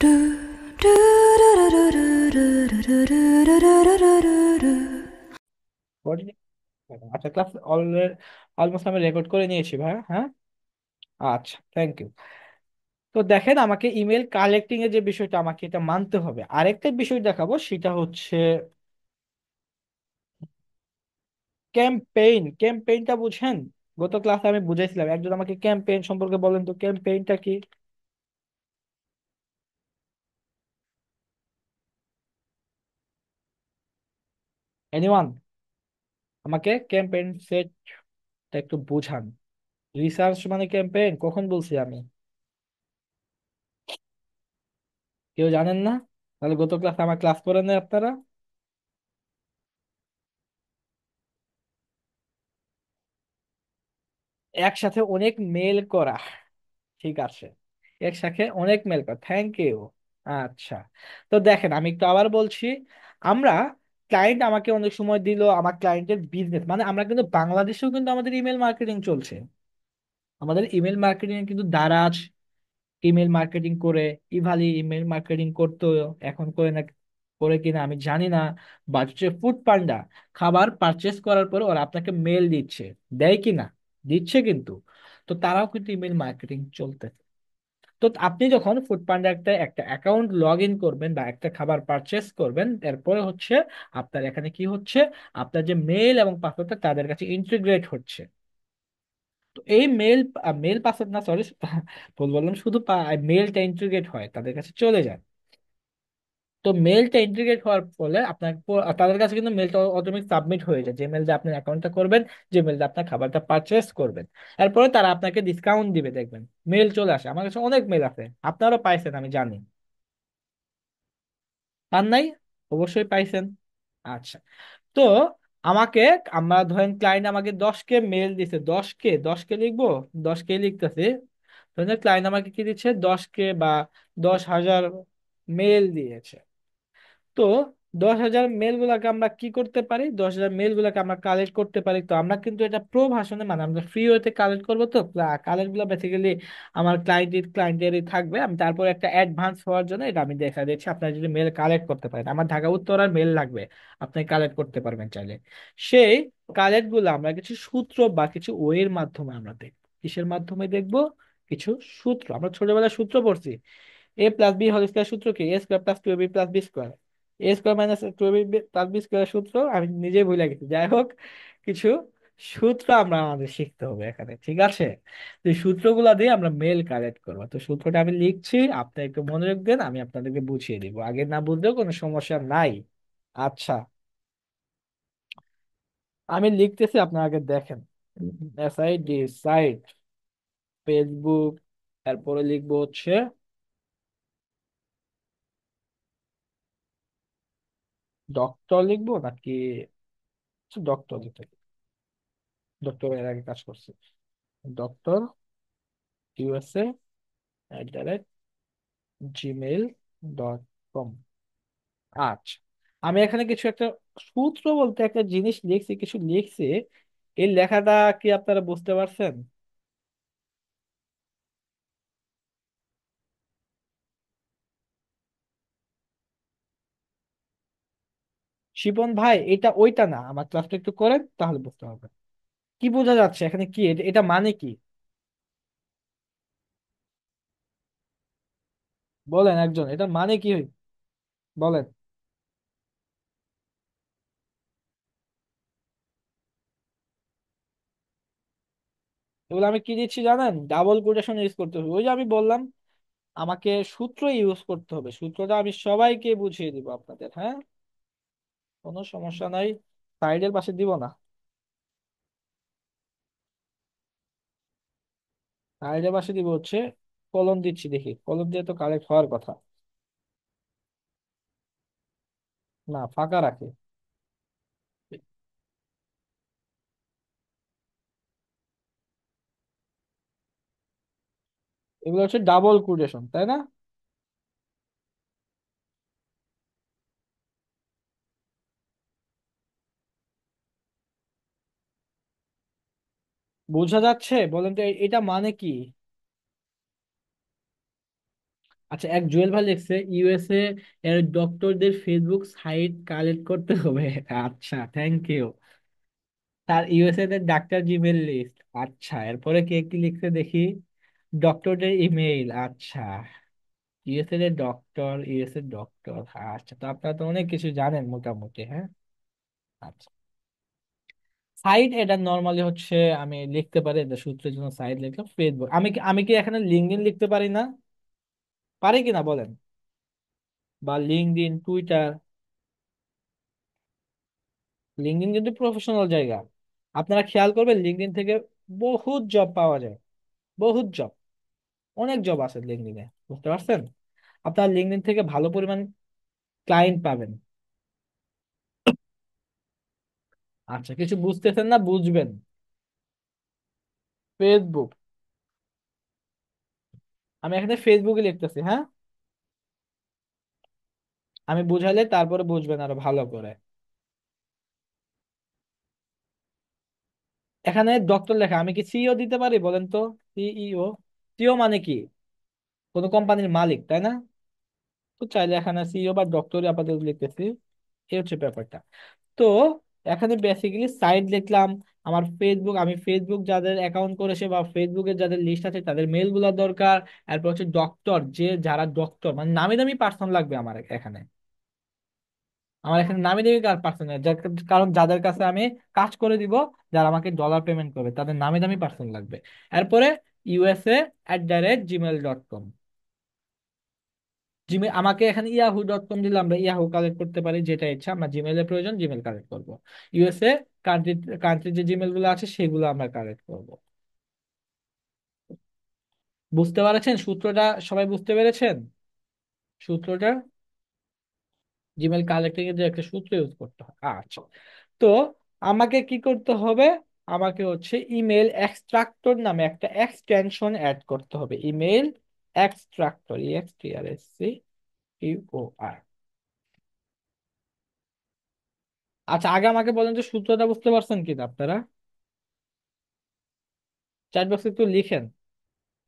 Recording? আচ্ছা, class almost আমি record করে নিয়েছি ভাই, হ্যাঁ। আচ্ছা, থ্যাংক ইউ। তো দেখেন, আমাকে ইমেল কালেক্টিং এর যে বিষয়টা, আমাকে এটা মানতে হবে। আরেকটা বিষয় দেখাবো, সেটা হচ্ছে ক্যাম্পেইন। ক্যাম্পেইনটা বুঝেন? গত ক্লাসে আমি বুঝাইছিলাম, একজন আমাকে ক্যাম্পেইন সম্পর্কে বলেন তো, ক্যাম্পেইনটা কি? এনিওয়ান? আমাকে ক্যাম্পেইন সেটটা একটু বুঝান। রিসার্চ মানে ক্যাম্পেইন কখন বলছি আমি? কেউ জানেন না? তাহলে গত ক্লাসে আমার ক্লাস করেন না আপনারা? একসাথে অনেক মেল করা, ঠিক আছে। একসাথে অনেক মেল করা, থ্যাংক ইউ। আচ্ছা, তো দেখেন আমি একটু আবার বলছি। আমরা, ক্লায়েন্ট আমাকে অনেক সময় দিল, আমার ক্লায়েন্টের বিজনেস মানে, আমরা কিন্তু বাংলাদেশেও কিন্তু আমাদের ইমেল মার্কেটিং চলছে। আমাদের ইমেল মার্কেটিং কিন্তু দারাজ ইমেল মার্কেটিং করে, ইভালি ইমেল মার্কেটিং করতো, এখন করে না, করে কিনা আমি জানি না। বা হচ্ছে ফুড পান্ডা, খাবার পারচেস করার পর ওরা আপনাকে মেল দিচ্ছে, দেয় কিনা? দিচ্ছে কিন্তু। তো তারাও কিন্তু ইমেল মার্কেটিং চলতে। তো আপনি যখন ফুড পান্ডা একটা একটা অ্যাকাউন্ট লগ ইন করবেন বা একটা খাবার পারচেস করবেন, এরপরে হচ্ছে আপনার এখানে কি হচ্ছে, আপনার যে মেল এবং পাসওয়ার্ডটা তাদের কাছে ইন্টিগ্রেট হচ্ছে। তো এই মেল পাসওয়ার্ড না, সরি, ভুল বললাম, শুধু মেলটা ইন্টিগ্রেট হয়, তাদের কাছে চলে যায়। তো মেলটা ইন্টিগ্রেট হওয়ার ফলে আপনার তাদের কাছে কিন্তু মেলটা অটোমেটিক সাবমিট হয়ে যায়, যে মেল দিয়ে আপনি অ্যাকাউন্টটা করবেন, যে মেল দিয়ে আপনার খাবারটা পারচেস করবেন। এরপরে তারা আপনাকে ডিসকাউন্ট দিবে, দেখবেন মেল চলে আসে। আমার কাছে অনেক মেল আছে, আপনারাও পাইছেন আমি জানি। পান নাই? অবশ্যই পাইছেন। আচ্ছা, তো আমাকে, আমরা ধরেন ক্লায়েন্ট আমাকে 10কে মেল দিছে, 10কে লিখবো, 10কে লিখতেছি। ধরেন ক্লায়েন্ট আমাকে কি দিচ্ছে, 10কে বা 10,000 মেল দিয়েছে। তো 10,000 মেল গুলাকে আমরা কি করতে পারি, 10,000 মেল গুলাকে আমরা কালেক্ট করতে পারি। তো আমরা কিন্তু এটা প্রো ভার্সনে, মানে আমরা ফ্রি ওয়েতে কালেক্ট করবো। তো কালেক্ট গুলো বেসিক্যালি আমার ক্লায়েন্টেরই থাকবে। আমি তারপর একটা অ্যাডভান্স হওয়ার জন্য এটা আমি দেখা দিচ্ছি, আপনারা যদি মেল কালেক্ট করতে পারেন, আমার ঢাকা উত্তর আর মেল লাগবে, আপনি কালেক্ট করতে পারবেন চাইলে। সেই কালেক্ট গুলো আমরা কিছু সূত্র বা কিছু ওয়ের মাধ্যমে আমরা দেখবো। কিসের মাধ্যমে দেখবো? কিছু সূত্র। আমরা ছোটবেলায় সূত্র পড়ছি, A plus B whole square সূত্র কি? A square plus two B plus B square. A square minus two B plus B square সূত্র আমি নিজেই ভুলে গেছি। যাই হোক, কিছু সূত্র আমরা আমাদের শিখতে হবে এখানে, ঠিক আছে? তো এই সূত্রগুলা দিয়ে আমরা মেল কালেক্ট করবো। তো সূত্রটা আমি লিখছি, আপনি একটু মনোযোগ দেন, আমি আপনাদেরকে বুঝিয়ে দিব, আগে না বুঝলেও কোনো সমস্যা নাই। আচ্ছা, আমি লিখতেছি, আপনার আগে দেখেন। SID সাইট, ফেসবুক, তারপরে লিখবো হচ্ছে ডক্টর, লিখবো নাকি? ডক্টর লিখতে, ডক্টর এর আগে কাজ করছে, ডক্টর USA@gmail.com। আচ্ছা, আমি এখানে কিছু একটা সূত্র বলতে একটা জিনিস লিখছি, কিছু লিখছি। এই লেখাটা কি আপনারা বুঝতে পারছেন? শিপন ভাই, এটা ওইটা না, আমার ক্লাসটা একটু করেন তাহলে বুঝতে হবে। কি বোঝা যাচ্ছে এখানে, কি এটা, এটা মানে কি? বলেন একজন, এটা মানে কি? বলেন। এগুলো আমি কি দিচ্ছি জানেন? ডাবল কোটেশন ইউজ করতে হবে, ওই যে আমি বললাম, আমাকে সূত্র ইউজ করতে হবে। সূত্রটা আমি সবাইকে বুঝিয়ে দিব আপনাদের, হ্যাঁ, কোনো সমস্যা নাই। সাইডের পাশে দিব না, সাইডের পাশে দিব হচ্ছে, কলম দিচ্ছি, দেখি কলম দিয়ে তো কালেক্ট হওয়ার কথা। না, ফাঁকা রাখে। এগুলো হচ্ছে ডাবল কোটেশন, তাই না? বোঝা যাচ্ছে? বলেন তো এটা মানে কি? আচ্ছা, এক জুয়েল ভাই লিখছে ইউএসএ এর ডক্টরদের ফেসবুক সাইট কালেক্ট করতে হবে। আচ্ছা, থ্যাংক ইউ। তার ইউএসএ তে ডাক্তার জিমেল লিস্ট। আচ্ছা, এরপরে কে কি লিখছে দেখি। ডক্টরদের ইমেইল। আচ্ছা, ইউএসএ এর ডক্টর, ইউএসএ ডক্টর। আচ্ছা, তো আপনারা তো অনেক কিছু জানেন মোটামুটি, হ্যাঁ। আচ্ছা, সাইট এটা নর্মালি হচ্ছে, আমি লিখতে পারি এটা সূত্রের জন্য সাইট লিখলাম ফেসবুক। আমি কি এখানে লিঙ্কডইন লিখতে পারি না? পারি কিনা বলেন? বা লিঙ্কডইন, টুইটার। লিঙ্কডইন কিন্তু প্রফেশনাল জায়গা। আপনারা খেয়াল করবেন লিঙ্কডইন থেকে বহুত জব পাওয়া যায়। বহুত জব, অনেক জব আছে লিঙ্কডইনে, বুঝতে পারছেন? আপনারা লিঙ্কডইন থেকে ভালো পরিমাণ ক্লায়েন্ট পাবেন। আচ্ছা, কিছু বুঝতেছেন না, বুঝবেন। ফেসবুক, আমি এখানে ফেসবুকে লিখতেছি, হ্যাঁ। আমি বুঝালে তারপরে বুঝবেন আরো ভালো করে। এখানে ডক্টর লেখা, আমি কি সিইও দিতে পারি বলেন তো? সিইও, সিইও মানে কি? কোনো কোম্পানির মালিক, তাই না? তো চাইলে এখানে সিইও বা ডক্টর আপাতত লিখতেছি। এই হচ্ছে ব্যাপারটা। তো এখানে বেসিক্যালি সাইট লিখলাম। আমার ফেসবুক, আমি ফেসবুক যাদের অ্যাকাউন্ট করেছে বা ফেসবুকের যাদের লিস্ট আছে তাদের মেল গুলা দরকার। এরপর হচ্ছে ডক্টর, যে যারা ডক্টর মানে নামি দামি পার্সন লাগবে আমার এখানে। আমার এখানে নামি দামি পার্সন, কারণ যাদের কাছে আমি কাজ করে দিব, যারা আমাকে ডলার পেমেন্ট করবে, তাদের নামি দামি পার্সন লাগবে। এরপরে USA@gmail.com। জিমেল, আমাকে এখানে yahoo.com দিলে আমরা ইয়াহু কালেক্ট করতে পারি, যেটা ইচ্ছা আমরা জিমেলের প্রয়োজন জিমেল কালেক্ট করব। ইউএসএ কান্ট্রি, কান্ট্রির যে জিমেল গুলো আছে সেগুলো আমরা কালেক্ট করব। বুঝতে পারছেন সূত্রটা? সবাই বুঝতে পেরেছেন সূত্রটা? জিমেল কালেক্টিং এর যে একটা সূত্র ইউজ করতে হয়। আচ্ছা, তো আমাকে কি করতে হবে? আমাকে হচ্ছে ইমেল এক্সট্রাক্টর নামে একটা এক্সটেনশন অ্যাড করতে হবে। Email extractor, EXTRACTOR। আচ্ছা, আগে আমাকে বলেন যে সূত্রটা বুঝতে পারছেন কিনা আপনারা? চ্যাট বক্সে একটু লিখেন।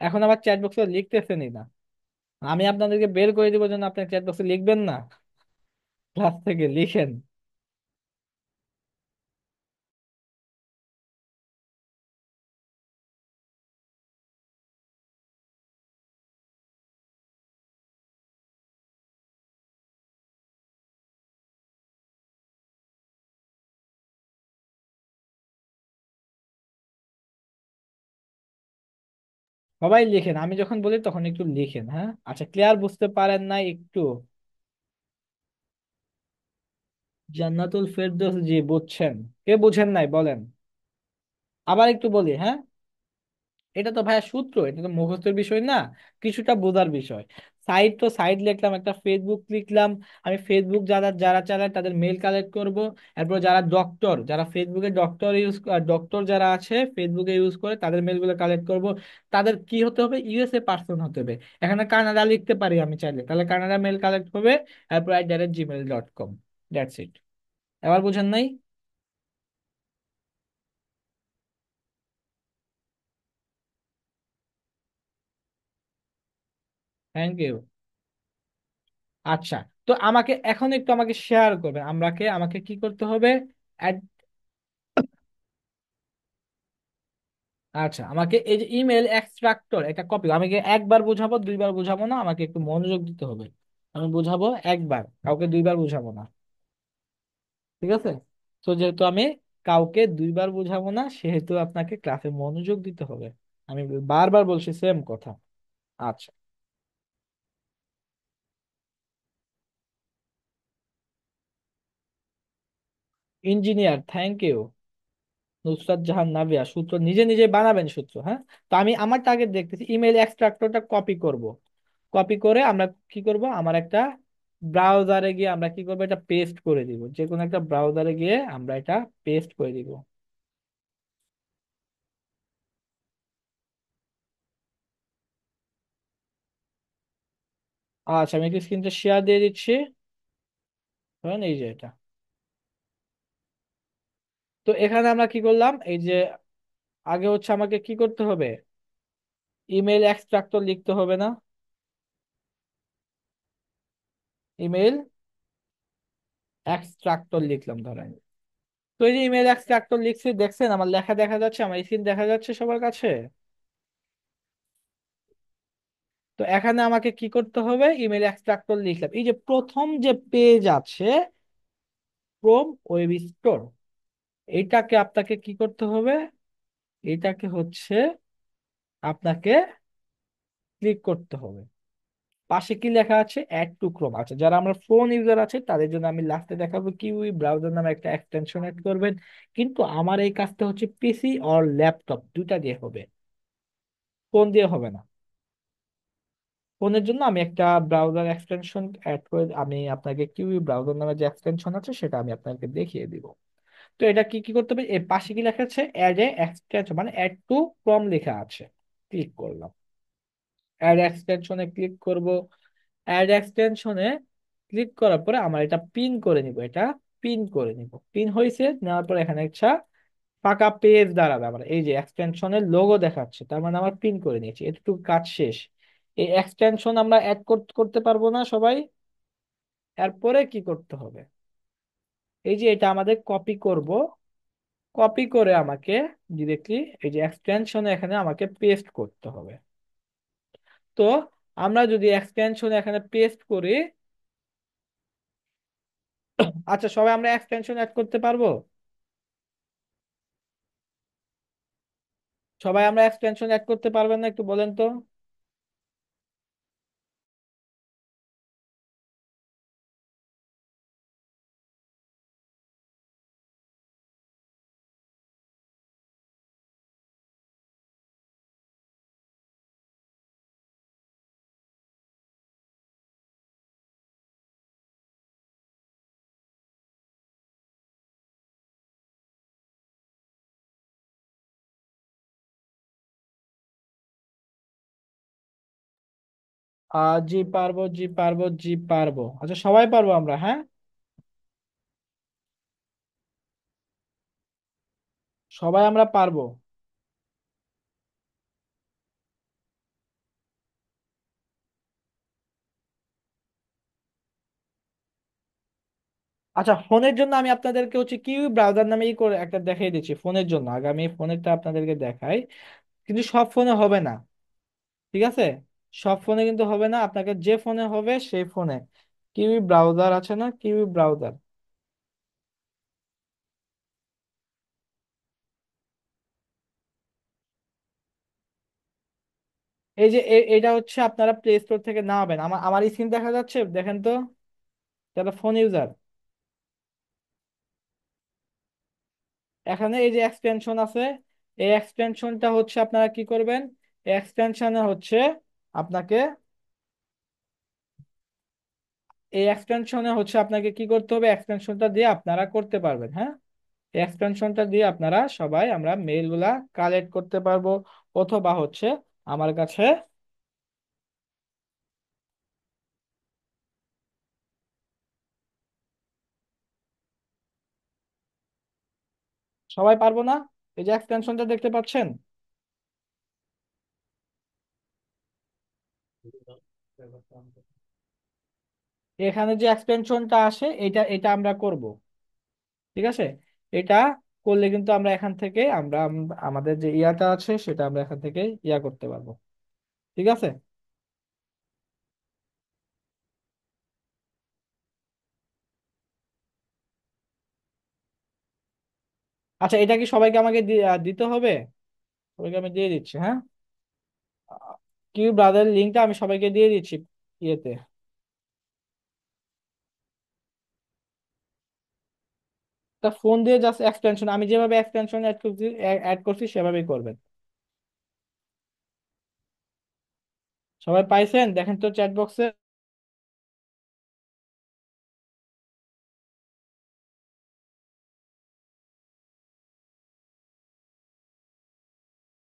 এখন আবার চ্যাট বক্সে লিখতেছেনই না। আমি আপনাদেরকে বের করে দিব যেন আপনি চ্যাট বক্সে লিখবেন না। ক্লাস থেকে লিখেন। সবাই লিখেন, আমি যখন বলি তখন একটু লিখেন, হ্যাঁ। আচ্ছা, ক্লিয়ার? বুঝতে পারেন না একটু? জান্নাতুল ফেরদৌস, জি বুঝছেন। কে বুঝেন নাই বলেন? আবার একটু বলি, হ্যাঁ। এটা তো ভাইয়া সূত্র, এটা তো মুখস্থের বিষয় না, কিছুটা বোঝার বিষয়। সাইট তো সাইট লিখলাম, একটা ফেসবুক লিখলাম। আমি ফেসবুক যারা যারা চালায় তাদের মেল কালেক্ট করব। এরপর যারা ডক্টর, যারা ফেসবুকে ডক্টর ইউজ, ডক্টর যারা আছে ফেসবুকে ইউজ করে তাদের মেলগুলো কালেক্ট করব। তাদের কি হতে হবে? ইউএসএ পার্সন হতে হবে। এখানে কানাডা লিখতে পারি আমি চাইলে, তাহলে কানাডা মেল কালেক্ট হবে। এরপর @gmail.com। That's it. এবার বুঝেন নাই? Thank you. আচ্ছা, তো আমাকে এখন একটু আমাকে শেয়ার করবেন, আমাকে কি করতে হবে? Add- আচ্ছা, আমাকে এই যে ইমেল এক্সট্রাক্টর এটা কপি, আমি কি একবার বুঝাবো দুইবার বুঝাবো না, আমাকে একটু মনোযোগ দিতে হবে। আমি বুঝাবো একবার, কাউকে দুইবার বুঝাবো না। ঠিক আছে? তো যেহেতু আমি কাউকে দুইবার বুঝাবো না, সেহেতু আপনাকে ক্লাসে মনোযোগ দিতে হবে। আমি বারবার বলছি সেম কথা। আচ্ছা, engineer, thank you. Nusrat Jahan নাভিয়া, সূত্র নিজে নিজে বানাবেন সূত্র, হ্যাঁ। তো আমি আমার টার্গেট দেখতেছি, ইমেল এক্সট্রাক্টরটা কপি করব। কপি করে আমরা কি করব, আমার একটা ব্রাউজারে গিয়ে আমরা কি করবো, এটা পেস্ট করে দিব, যে কোনো একটা ব্রাউজারে গিয়ে আমরা এটা পেস্ট করে দিব। আচ্ছা, আমি কি স্ক্রিনটা শেয়ার দিয়ে দিচ্ছি? ধরেন এই যে এটা। তো এখানে আমরা কি করলাম, এই যে আগে হচ্ছে আমাকে কি করতে হবে? ইমেল এক্সট্রাক্টর লিখতে হবে না? ইমেল এক্সট্রাক্টর লিখলাম ধরেন। তো এই যে ইমেল এক্সট্রাক্টর লিখছি, দেখছেন আমার লেখা দেখা যাচ্ছে, আমার স্ক্রিন দেখা যাচ্ছে সবার কাছে। তো এখানে আমাকে কি করতে হবে, ইমেল এক্সট্রাক্টর লিখলাম, এই যে প্রথম যে পেজ আছে ক্রোম ওয়েব স্টোর, এইটাকে আপনাকে কি করতে হবে, এটাকে হচ্ছে আপনাকে ক্লিক করতে হবে। পাশে কি লেখা আছে, অ্যাড টু ক্রোম। আচ্ছা, যারা আমরা ফোন ইউজার আছে তাদের জন্য আমি লাস্টে দেখাবো কিউই ব্রাউজার নামে একটা এক্সটেনশন অ্যাড করবেন। কিন্তু আমার এই কাজটা হচ্ছে পিসি অর ল্যাপটপ দুইটা দিয়ে হবে, ফোন দিয়ে হবে না। ফোনের জন্য আমি একটা ব্রাউজার এক্সটেনশন অ্যাড করে আমি আপনাকে কিউই ব্রাউজার নামে যে এক্সটেনশন আছে সেটা আমি আপনাকে দেখিয়ে দিব। তো এটা কি কি করতে হবে, এর পাশে কি লেখা আছে, অ্যাড এ এক্সটেনশন মানে অ্যাড টু ক্রোম লেখা আছে, ক্লিক করলাম। অ্যাড এক্সটেনশনে ক্লিক করব। অ্যাড এক্সটেনশনে ক্লিক করার পরে আমার এটা পিন করে নিব, এটা পিন করে নিব। পিন হয়েছে, নেওয়ার পর এখানে একটা ফাঁকা পেজ দাঁড়াবে, আমার এই যে এক্সটেনশনের লোগো দেখাচ্ছে, তার মানে আমার পিন করে নিয়েছি, এটুকু কাজ শেষ। এই এক্সটেনশন আমরা অ্যাড করতে পারবো না সবাই। এরপরে কি করতে হবে, এই যে এটা আমাদের কপি করব, কপি করে আমাকে ডিরেক্টলি এই যে এক্সটেনশনে এখানে আমাকে পেস্ট করতে হবে। তো আমরা যদি এক্সটেনশন এখানে পেস্ট করি, আচ্ছা সবাই আমরা এক্সটেনশন অ্যাড করতে পারবো? সবাই আমরা এক্সটেনশন অ্যাড করতে পারবেন না, একটু বলেন তো। জি পারবো, জি পারবো, জি পারবো। আচ্ছা সবাই পারবো আমরা, হ্যাঁ সবাই আমরা পারবো। আচ্ছা ফোনের জন্য আমি আপনাদেরকে হচ্ছে কি ব্রাউজার নামে করে একটা দেখাই দিচ্ছি ফোনের জন্য, আগে আমি ফোনেরটা আপনাদেরকে দেখাই। কিন্তু সব ফোনে হবে না, ঠিক আছে? সব ফোনে কিন্তু হবে না, আপনাকে যে ফোনে হবে সেই ফোনে কিউই ব্রাউজার আছে না, কিউই ব্রাউজার। এই যে এটা হচ্ছে আপনারা প্লে স্টোর থেকে নামাবেন, আমার আমার স্ক্রিন দেখা যাচ্ছে, দেখেন তো, যারা ফোন ইউজার। এখানে এই যে এক্সটেনশন আছে, এই এক্সটেনশনটা হচ্ছে আপনারা কি করবেন, এক্সটেনশনে হচ্ছে আপনাকে, এই এক্সটেনশনে হচ্ছে আপনাকে কি করতে হবে, এক্সটেনশনটা দিয়ে আপনারা করতে পারবেন, হ্যাঁ। এই এক্সটেনশনটা দিয়ে আপনারা সবাই আমরা মেইল গুলা কালেক্ট করতে পারবো, অথবা হচ্ছে আমার কাছে, সবাই পারবো না। এই যে এক্সটেনশনটা দেখতে পাচ্ছেন, এখানে যে এক্সটেনশনটা আসে এটা এটা আমরা করব, ঠিক আছে? এটা করলে কিন্তু আমরা এখান থেকে আমরা আমাদের যে ইয়াটা আছে সেটা আমরা এখান থেকে ইয়া করতে পারবো, ঠিক আছে? আচ্ছা এটা কি সবাইকে আমাকে দিতে হবে? সবাইকে আমি দিয়ে দিচ্ছি, হ্যাঁ। কি ব্রাদার লিঙ্কটা আমি সবাইকে দিয়ে দিচ্ছি ইয়েতে। তা ফোন দিয়ে জাস্ট এক্সটেনশন আমি যেভাবে এক্সটেনশন অ্যাড করছি সেভাবেই করবেন। সবাই পাইছেন, দেখেন তো চ্যাট বক্সে,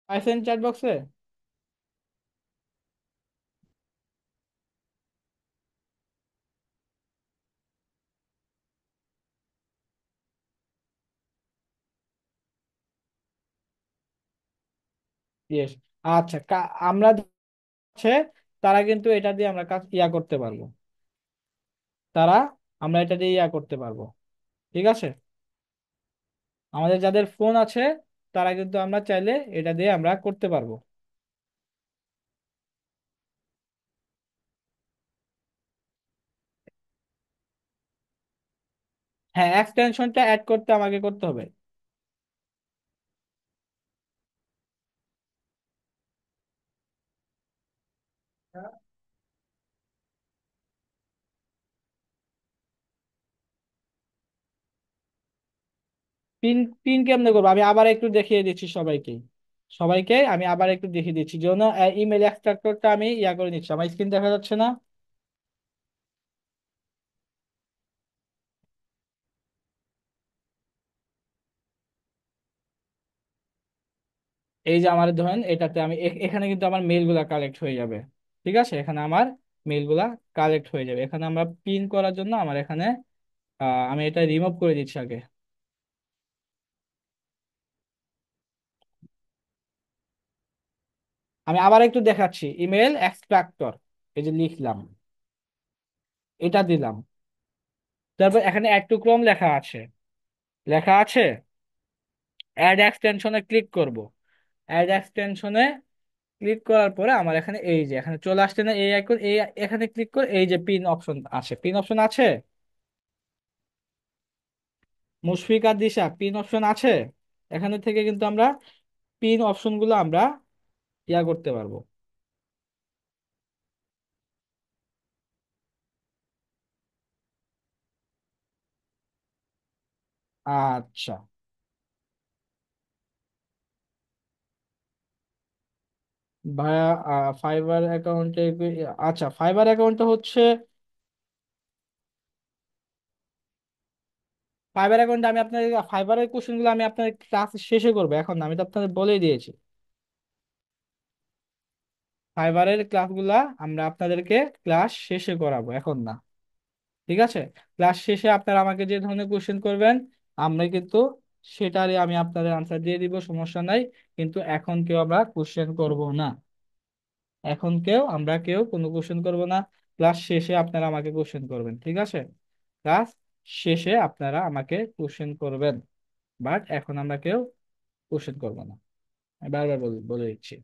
পাইছেন চ্যাট বক্সে? ইয়েস। আচ্ছা আমরা হচ্ছে তারা কিন্তু এটা দিয়ে আমরা কাজ ইয়া করতে পারবো। তারা আমরা এটা দিয়ে ইয়া করতে পারবো। ঠিক আছে, আমাদের যাদের ফোন আছে তারা কিন্তু আমরা চাইলে এটা দিয়ে আমরা করতে পারবো। হ্যাঁ, এক্সটেনশনটা অ্যাড করতে আমাকে করতে হবে। পিন পিন কেমনে করবো আমি আবার একটু দেখিয়ে দিচ্ছি সবাইকে। সবাইকে আমি আবার একটু দেখিয়ে দিচ্ছি জন্য ইমেল এক্সট্রাক্টরটা আমি ইয়া করে নিচ্ছি, আমার স্ক্রিন দেখা যাচ্ছে না? এই যে আমার ধরেন এটাতে আমি এখানে কিন্তু আমার মেল গুলা কালেক্ট হয়ে যাবে। ঠিক আছে, এখানে আমার মেল গুলা কালেক্ট হয়ে যাবে। এখানে আমরা পিন করার জন্য আমার এখানে আমি এটা রিমুভ করে দিচ্ছি আগে। আমি আবার একটু দেখাচ্ছি, ইমেল এক্সট্রাক্টর, এই যে লিখলাম, এটা দিলাম। তারপর এখানে অ্যাড টু ক্রোম লেখা আছে, লেখা আছে অ্যাড এক্সটেনশনে ক্লিক করব। অ্যাড এক্সটেনশনে ক্লিক করার পরে আমার এখানে এই যে এখানে চলে আসছে না এই আইকন, এই এখানে ক্লিক করে এই যে পিন অপশন আছে, পিন অপশন আছে, মুশফিকা দিশা পিন অপশন আছে। এখানে থেকে কিন্তু আমরা পিন অপশন গুলো আমরা ইয়া করতে পারবো। আচ্ছা ভাইয়া, ফাইবার অ্যাকাউন্টে, আচ্ছা ফাইবার অ্যাকাউন্টটা হচ্ছে, ফাইবার অ্যাকাউন্টে আমি আপনার ফাইবারের কোশ্চেন গুলো আমি আপনার ক্লাস শেষে করবো, এখন না, আমি তো আপনাদের বলেই দিয়েছি। ফাইবারের ক্লাসগুলা আমরা আপনাদেরকে ক্লাস শেষে করাবো, এখন না। ঠিক আছে, ক্লাস শেষে আপনারা আমাকে যে ধরনের কোশ্চেন করবেন আমরা কিন্তু সেটারই আমি আপনাদের আনসার দিয়ে দিব, সমস্যা নাই। কিন্তু এখন কেউ আমরা কোশ্চেন করব না, এখন কেউ কোনো কোশ্চেন করব না। ক্লাস শেষে আপনারা আমাকে কোশ্চেন করবেন, ঠিক আছে? ক্লাস শেষে আপনারা আমাকে কোশ্চেন করবেন, বাট এখন আমরা কেউ কোশ্চেন করব না, আমি বারবার বলে দিচ্ছি।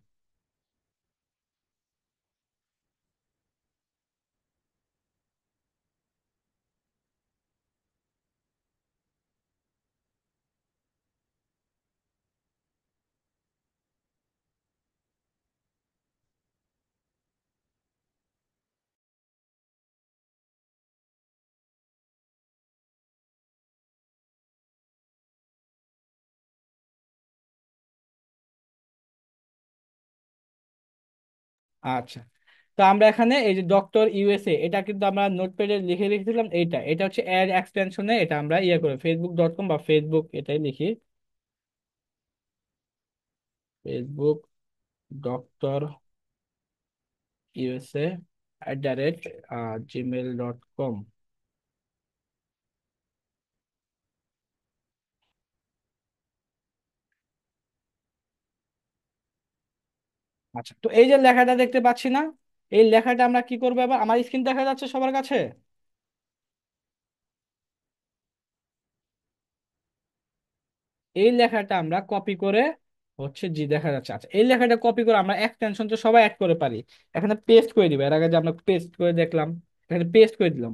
আচ্ছা, তো আমরা এখানে এই যে ডক্টর ইউএসএ এটা কিন্তু আমরা নোটপ্যাডে লিখে রেখেছিলাম, এইটা এটা হচ্ছে অ্যাড এক্সটেনশনে, এটা আমরা ইয়ে করে facebook.com বা ফেসবুক এটাই লিখি, ফেসবুক ডক্টর ইউএসএ @gmail.com। আচ্ছা, তো এই যে লেখাটা দেখতে পাচ্ছি না, এই লেখাটা আমরা কি করবো এবার, আমার স্ক্রিন দেখা যাচ্ছে সবার কাছে? এই লেখাটা আমরা কপি করে হচ্ছে, জি দেখা যাচ্ছে, আচ্ছা এই লেখাটা কপি করে আমরা এক্সটেনশন তো সবাই অ্যাড করে পারি, এখানে পেস্ট করে দিবে। এর আগে যে আমরা পেস্ট করে দেখলাম, এখানে পেস্ট করে দিলাম।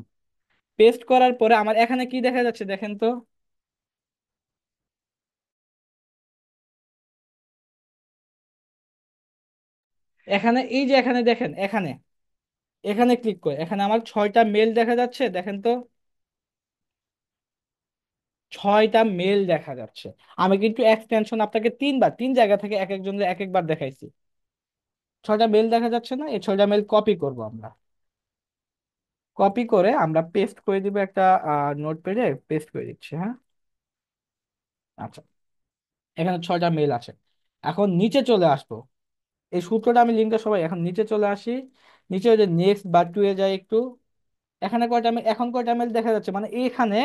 পেস্ট করার পরে আমার এখানে কি দেখা যাচ্ছে দেখেন তো, এখানে এই যে এখানে দেখেন, এখানে এখানে ক্লিক করে এখানে আমার 6টা মেল দেখা যাচ্ছে, দেখেন তো 6টা মেল দেখা যাচ্ছে। আমি কিন্তু এক্সটেনশন আপনাকে তিনবার তিন জায়গা থেকে এক একজনের এক একবার দেখাইছি। 6টা মেল দেখা যাচ্ছে না, এই 6টা মেল কপি করব আমরা। কপি করে আমরা পেস্ট করে দিব একটা নোটপ্যাডে, পেস্ট করে দিচ্ছি, হ্যাঁ। আচ্ছা, এখানে 6টা মেল আছে। এখন নিচে চলে আসবো, এই সূত্রটা আমি লিঙ্কটা সবাই, এখন নিচে চলে আসি। নিচে ওই যে নেক্সট বা টু এ যাই একটু, এখানে কয়টা মেল, এখন কয়টা মেল দেখা যাচ্ছে মানে এখানে,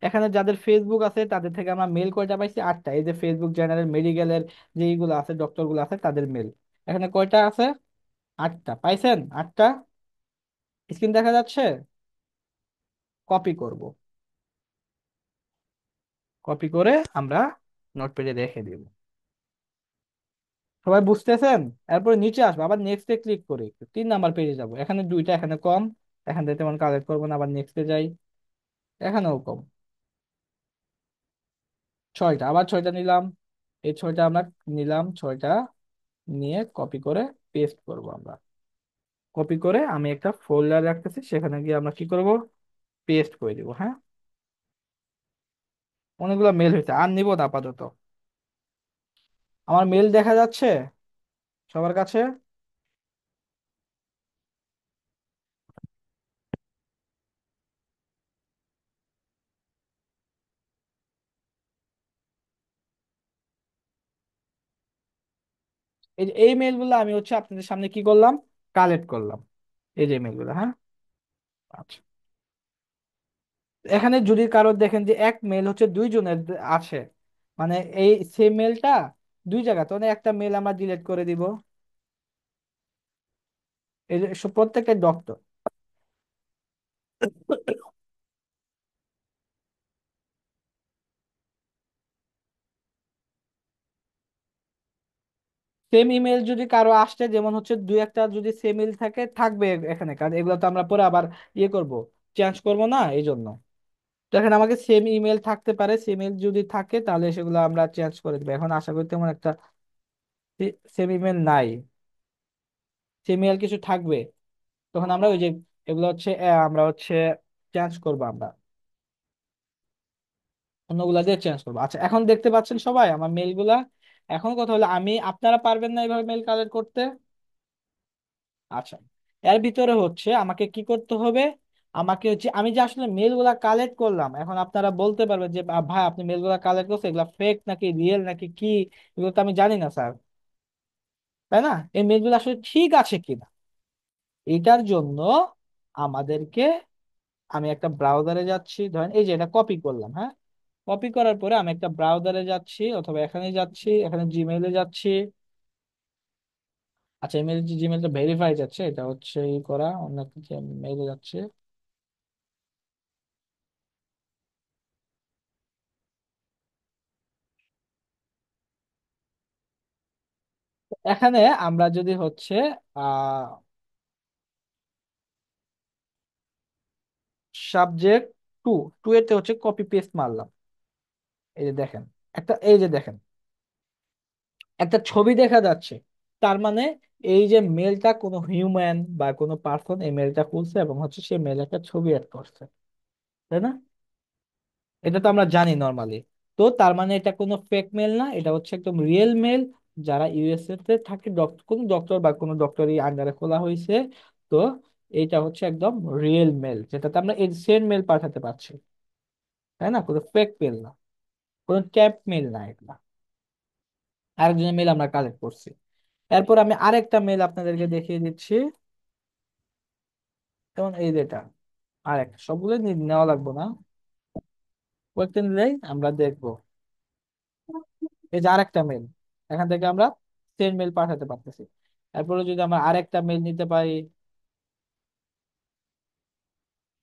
এখানে যাদের ফেসবুক আছে তাদের থেকে আমরা মেল কয়টা পাইছি, 8টা। এই যে ফেসবুক জেনারেল মেডিকেলের যেইগুলো আছে ডক্টর গুলো আছে তাদের মেল এখানে কয়টা আছে, 8টা পাইছেন, 8টা। স্ক্রিন দেখা যাচ্ছে? কপি করব। কপি করে আমরা নোটপ্যাডে রেখে দিব। সবাই বুঝতেছেন? এরপর নিচে আসবো, আবার নেক্সটে ক্লিক করি, 3 নাম্বার পেজে যাব। এখানে দুইটা, এখানে কম, এখান থেকে তেমন কালেক্ট করবো না। আবার নেক্সটে যাই, এখানেও কম। 6টা, আবার 6টা নিলাম। এই 6টা আমরা নিলাম, 6টা নিয়ে কপি করে পেস্ট করব আমরা। কপি করে আমি একটা ফোল্ডার রাখতেছি, সেখানে গিয়ে আমরা কি করব, পেস্ট করে দিব। হ্যাঁ, অনেকগুলো মেল হয়েছে, আর নিব না আপাতত। আমার মেল দেখা যাচ্ছে সবার কাছে? এই যে এই মেলগুলো আমি হচ্ছে আপনাদের সামনে কি করলাম, কালেক্ট করলাম। এই যে মেলগুলো, হ্যাঁ। আচ্ছা, এখানে যদি কারোর দেখেন যে এক মেল হচ্ছে দুইজনের আছে, মানে এই সেম মেলটা দুই জায়গা, তো একটা মেল আমরা ডিলিট করে দিব। এই যে প্রত্যেকটা ডক্টর, সেম ইমেল যদি কারো আসছে, যেমন হচ্ছে দুই একটা যদি সেম ইমেল থাকে, থাকবে এখানে, কারণ এগুলো তো আমরা পরে আবার ইয়ে করব, চেঞ্জ করব না, এই জন্য। তো এখানে আমাকে সেম ইমেল থাকতে পারে, সেম ইমেল যদি থাকে তাহলে সেগুলো আমরা চেঞ্জ করে দেবো। এখন আশা করি তেমন একটা সেম ইমেল নাই, সেম ইমেল কিছু থাকবে, তখন আমরা ওই যে এগুলো হচ্ছে আমরা হচ্ছে চেঞ্জ করবো আমরা, অন্যগুলা দিয়ে চেঞ্জ করবো। আচ্ছা, এখন দেখতে পাচ্ছেন সবাই আমার মেলগুলা? এখন কথা হলো, আপনারা পারবেন না এইভাবে মেল কালেক্ট করতে? আচ্ছা, এর ভিতরে হচ্ছে আমাকে কি করতে হবে, আমাকে হচ্ছে আমি যে আসলে মেল গুলা কালেক্ট করলাম, এখন আপনারা বলতে পারবেন যে ভাই আপনি মেল গুলা কালেক্ট করছেন, এগুলা ফেক নাকি রিয়েল নাকি কি, এগুলো তো আমি জানি না স্যার, তাই না? এই মেল গুলো আসলে ঠিক আছে কিনা, এটার জন্য আমাদেরকে, আমি একটা ব্রাউজারে যাচ্ছি, ধরেন এই যে এটা কপি করলাম, হ্যাঁ। কপি করার পরে আমি একটা ব্রাউজারে যাচ্ছি, অথবা এখানে যাচ্ছি, এখানে জিমেইলে যাচ্ছি। আচ্ছা, ইমেল, জিমেইলটা ভেরিফাই যাচ্ছে, এটা হচ্ছে ই করা, অন্য কিছু মেইলে যাচ্ছে। এখানে আমরা যদি হচ্ছে আহ সাবজেক্ট টু, টু এতে হচ্ছে কপি পেস্ট মারলাম। এই যে দেখেন, এই যে দেখেন একটা ছবি দেখা যাচ্ছে, তার মানে এই যে মেলটা কোনো হিউম্যান বা কোনো পার্সন এই মেলটা খুলছে, এবং হচ্ছে সে মেল একটা ছবি অ্যাড করছে, তাই না? এটা তো আমরা জানি নর্মালি। তো তার মানে এটা কোনো ফেক মেল না, এটা হচ্ছে একদম রিয়েল মেল, যারা ইউএসএ তে থাকে, কোন ডক্টর বা কোনো ডক্টরি আন্ডারে খোলা হয়েছে। তো এইটা হচ্ছে একদম রিয়েল মেল, যেটাতে আমরা সেন্ড মেল পাঠাতে পারছি, তাই না? কোনো ফেক মেল না, কোনো ট্যাপ মেল না এগুলা। আরেকজনের মেল আমরা কালেক্ট করছি। এরপর আমি আরেকটা মেল আপনাদেরকে দেখিয়ে দিচ্ছি, যেমন এই যেটা আরেকটা, সবগুলো নেওয়া লাগবে না, কয়েকটা নিলেই আমরা দেখবো। এই যে আরেকটা মেল, এখান থেকে আমরা সেন্ড মেল পাঠাতে পারতেছি। এরপরে যদি আমরা আরেকটা মেল নিতে পারি,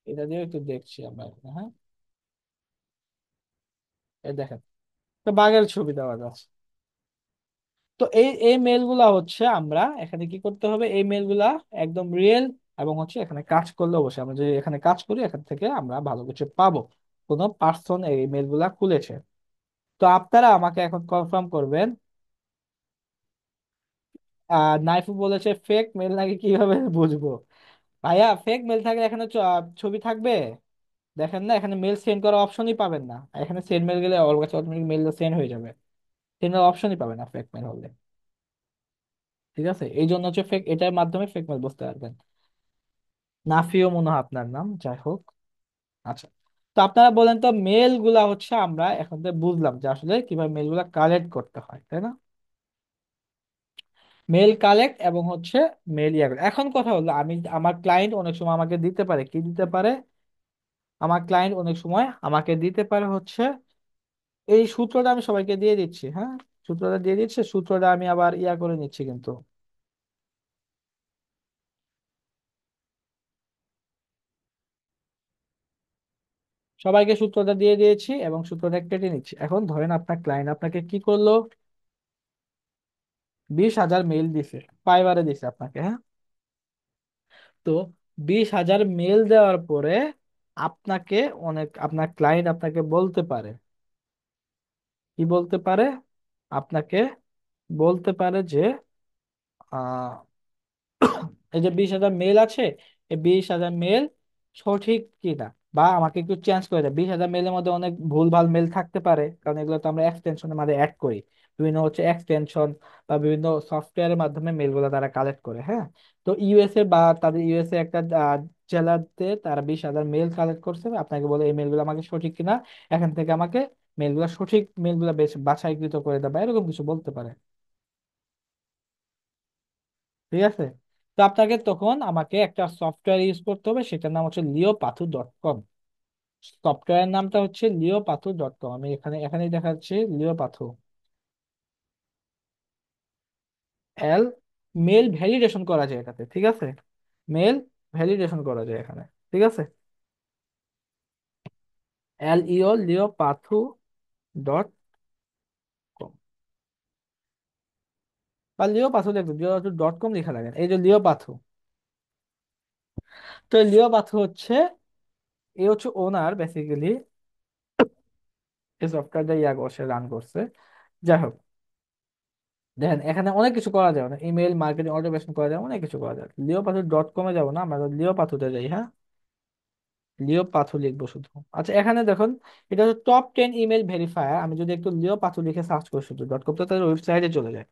এটা দিয়ে একটু দেখছি আমরা এখানে, হ্যাঁ। এই দেখেন, তো বাঘের ছবি দেওয়া যাচ্ছে। তো এই এই মেলগুলা হচ্ছে আমরা এখানে কি করতে হবে, এই মেলগুলা একদম রিয়েল, এবং হচ্ছে এখানে কাজ করলে অবশ্যই আমরা যদি এখানে কাজ করি, এখান থেকে আমরা ভালো কিছু পাবো, কোনো পার্সন এই মেলগুলা খুলেছে। তো আপনারা আমাকে এখন কনফার্ম করবেন, নাইফু বলেছে ফেক মেল নাকি, কিভাবে বুঝবো? ভাইয়া, ফেক মেল থাকলে এখানে ছবি থাকবে? দেখেন না, এখানে মেল সেন্ড করার অপশনই পাবেন না, এখানে সেন্ড মেল গেলে ওর কাছে অটোমেটিক মেল সেন্ড হয়ে যাবে, সেন্ড অপশনই পাবেন না ফেক মেল হলে। ঠিক আছে, এই জন্য হচ্ছে ফেক, এটার মাধ্যমে ফেক মেল বুঝতে পারবেন। নাফিও মনে হয় আপনার নাম, যাই হোক। আচ্ছা, তো আপনারা বলেন তো, মেল গুলা হচ্ছে আমরা এখন তো বুঝলাম যে আসলে কিভাবে মেল গুলা কালেক্ট করতে হয়, তাই না? মেল কালেক্ট এবং হচ্ছে মেল ইয়া করে। এখন কথা হলো, আমি আমার ক্লায়েন্ট অনেক সময় আমাকে দিতে পারে, কি দিতে পারে, আমার ক্লায়েন্ট অনেক সময় আমাকে দিতে পারে হচ্ছে এই সূত্রটা, আমি সবাইকে দিয়ে দিচ্ছি, হ্যাঁ। সূত্রটা দিয়ে দিচ্ছে, সূত্রটা আমি আবার ইয়া করে নিচ্ছি কিন্তু। সবাইকে সূত্রটা দিয়ে দিয়েছি এবং সূত্রটা কেটে নিচ্ছি। এখন ধরেন আপনার ক্লায়েন্ট আপনাকে কি করলো, 20,000 মেইল দিছে, ফাইবারে দিছে আপনাকে, হ্যাঁ। তো 20,000 মেইল দেওয়ার পরে আপনাকে আপনার ক্লায়েন্ট আপনাকে বলতে পারে, কি বলতে পারে, আপনাকে বলতে পারে যে আহ এই যে 20,000 মেল আছে, এই 20,000 মেল সঠিক কিনা, বা আমাকে একটু চেঞ্জ করে দেয়। 20,000 মেলের মধ্যে অনেক ভুলভাল মেল থাকতে পারে, কারণ এগুলো তো আমরা এক্সটেনশনের মাঝে অ্যাড করি, বিভিন্ন হচ্ছে এক্সটেনশন বা বিভিন্ন সফটওয়্যারের মাধ্যমে মেলগুলো তারা কালেক্ট করে, হ্যাঁ। তো ইউএসএ বা তাদের ইউএসএ একটা জেলাতে তারা 20,000 মেল কালেক্ট করছে, আপনাকে বলে এই মেলগুলো আমাকে সঠিক কিনা, এখান থেকে আমাকে মেলগুলো সঠিক মেলগুলো বেশ বাছাইকৃত করে দেয়, বা এরকম কিছু বলতে পারে। ঠিক আছে। তো আপনাকে তখন আমাকে একটা সফটওয়্যার ইউজ করতে হবে, সেটার নাম হচ্ছে লিওপাথু.কম। সফটওয়্যার নামটা হচ্ছে লিওপাথু.কম। আমি এখানেই দেখাচ্ছি, লিওপাথু। এল মেল ভ্যালিডেশন করা যায় এটাতে, ঠিক আছে। মেল ভ্যালিডেশন করা যায় এখানে, ঠিক আছে। লিওপাথু.কম বা লিওপাথু দেখবেন, লিওপাথু.কম লেখা লাগেন, এই যে লিওপাথু। তো এই লিওপাথু হচ্ছে, এ হচ্ছে ওনার বেসিক্যালি, এই সফটওয়্যারটা ইয়া করছে, রান করছে। যাই হোক, দেখেন এখানে অনেক কিছু করা যায়, না ইমেল মার্কেটিং অটোমেশন করা যায়, অনেক কিছু করা যায়। লিওপাথু.কমে যাবো না, আমরা লিওপাথুতে যাই, হ্যাঁ। লিওপাথু লিখবো শুধু। আচ্ছা এখানে দেখুন, এটা হচ্ছে টপ 10 ইমেল ভেরিফায়ার। আমি যদি একটু লিওপাথু লিখে সার্চ করি শুধু .com, তো তাদের ওয়েবসাইটে চলে যায়।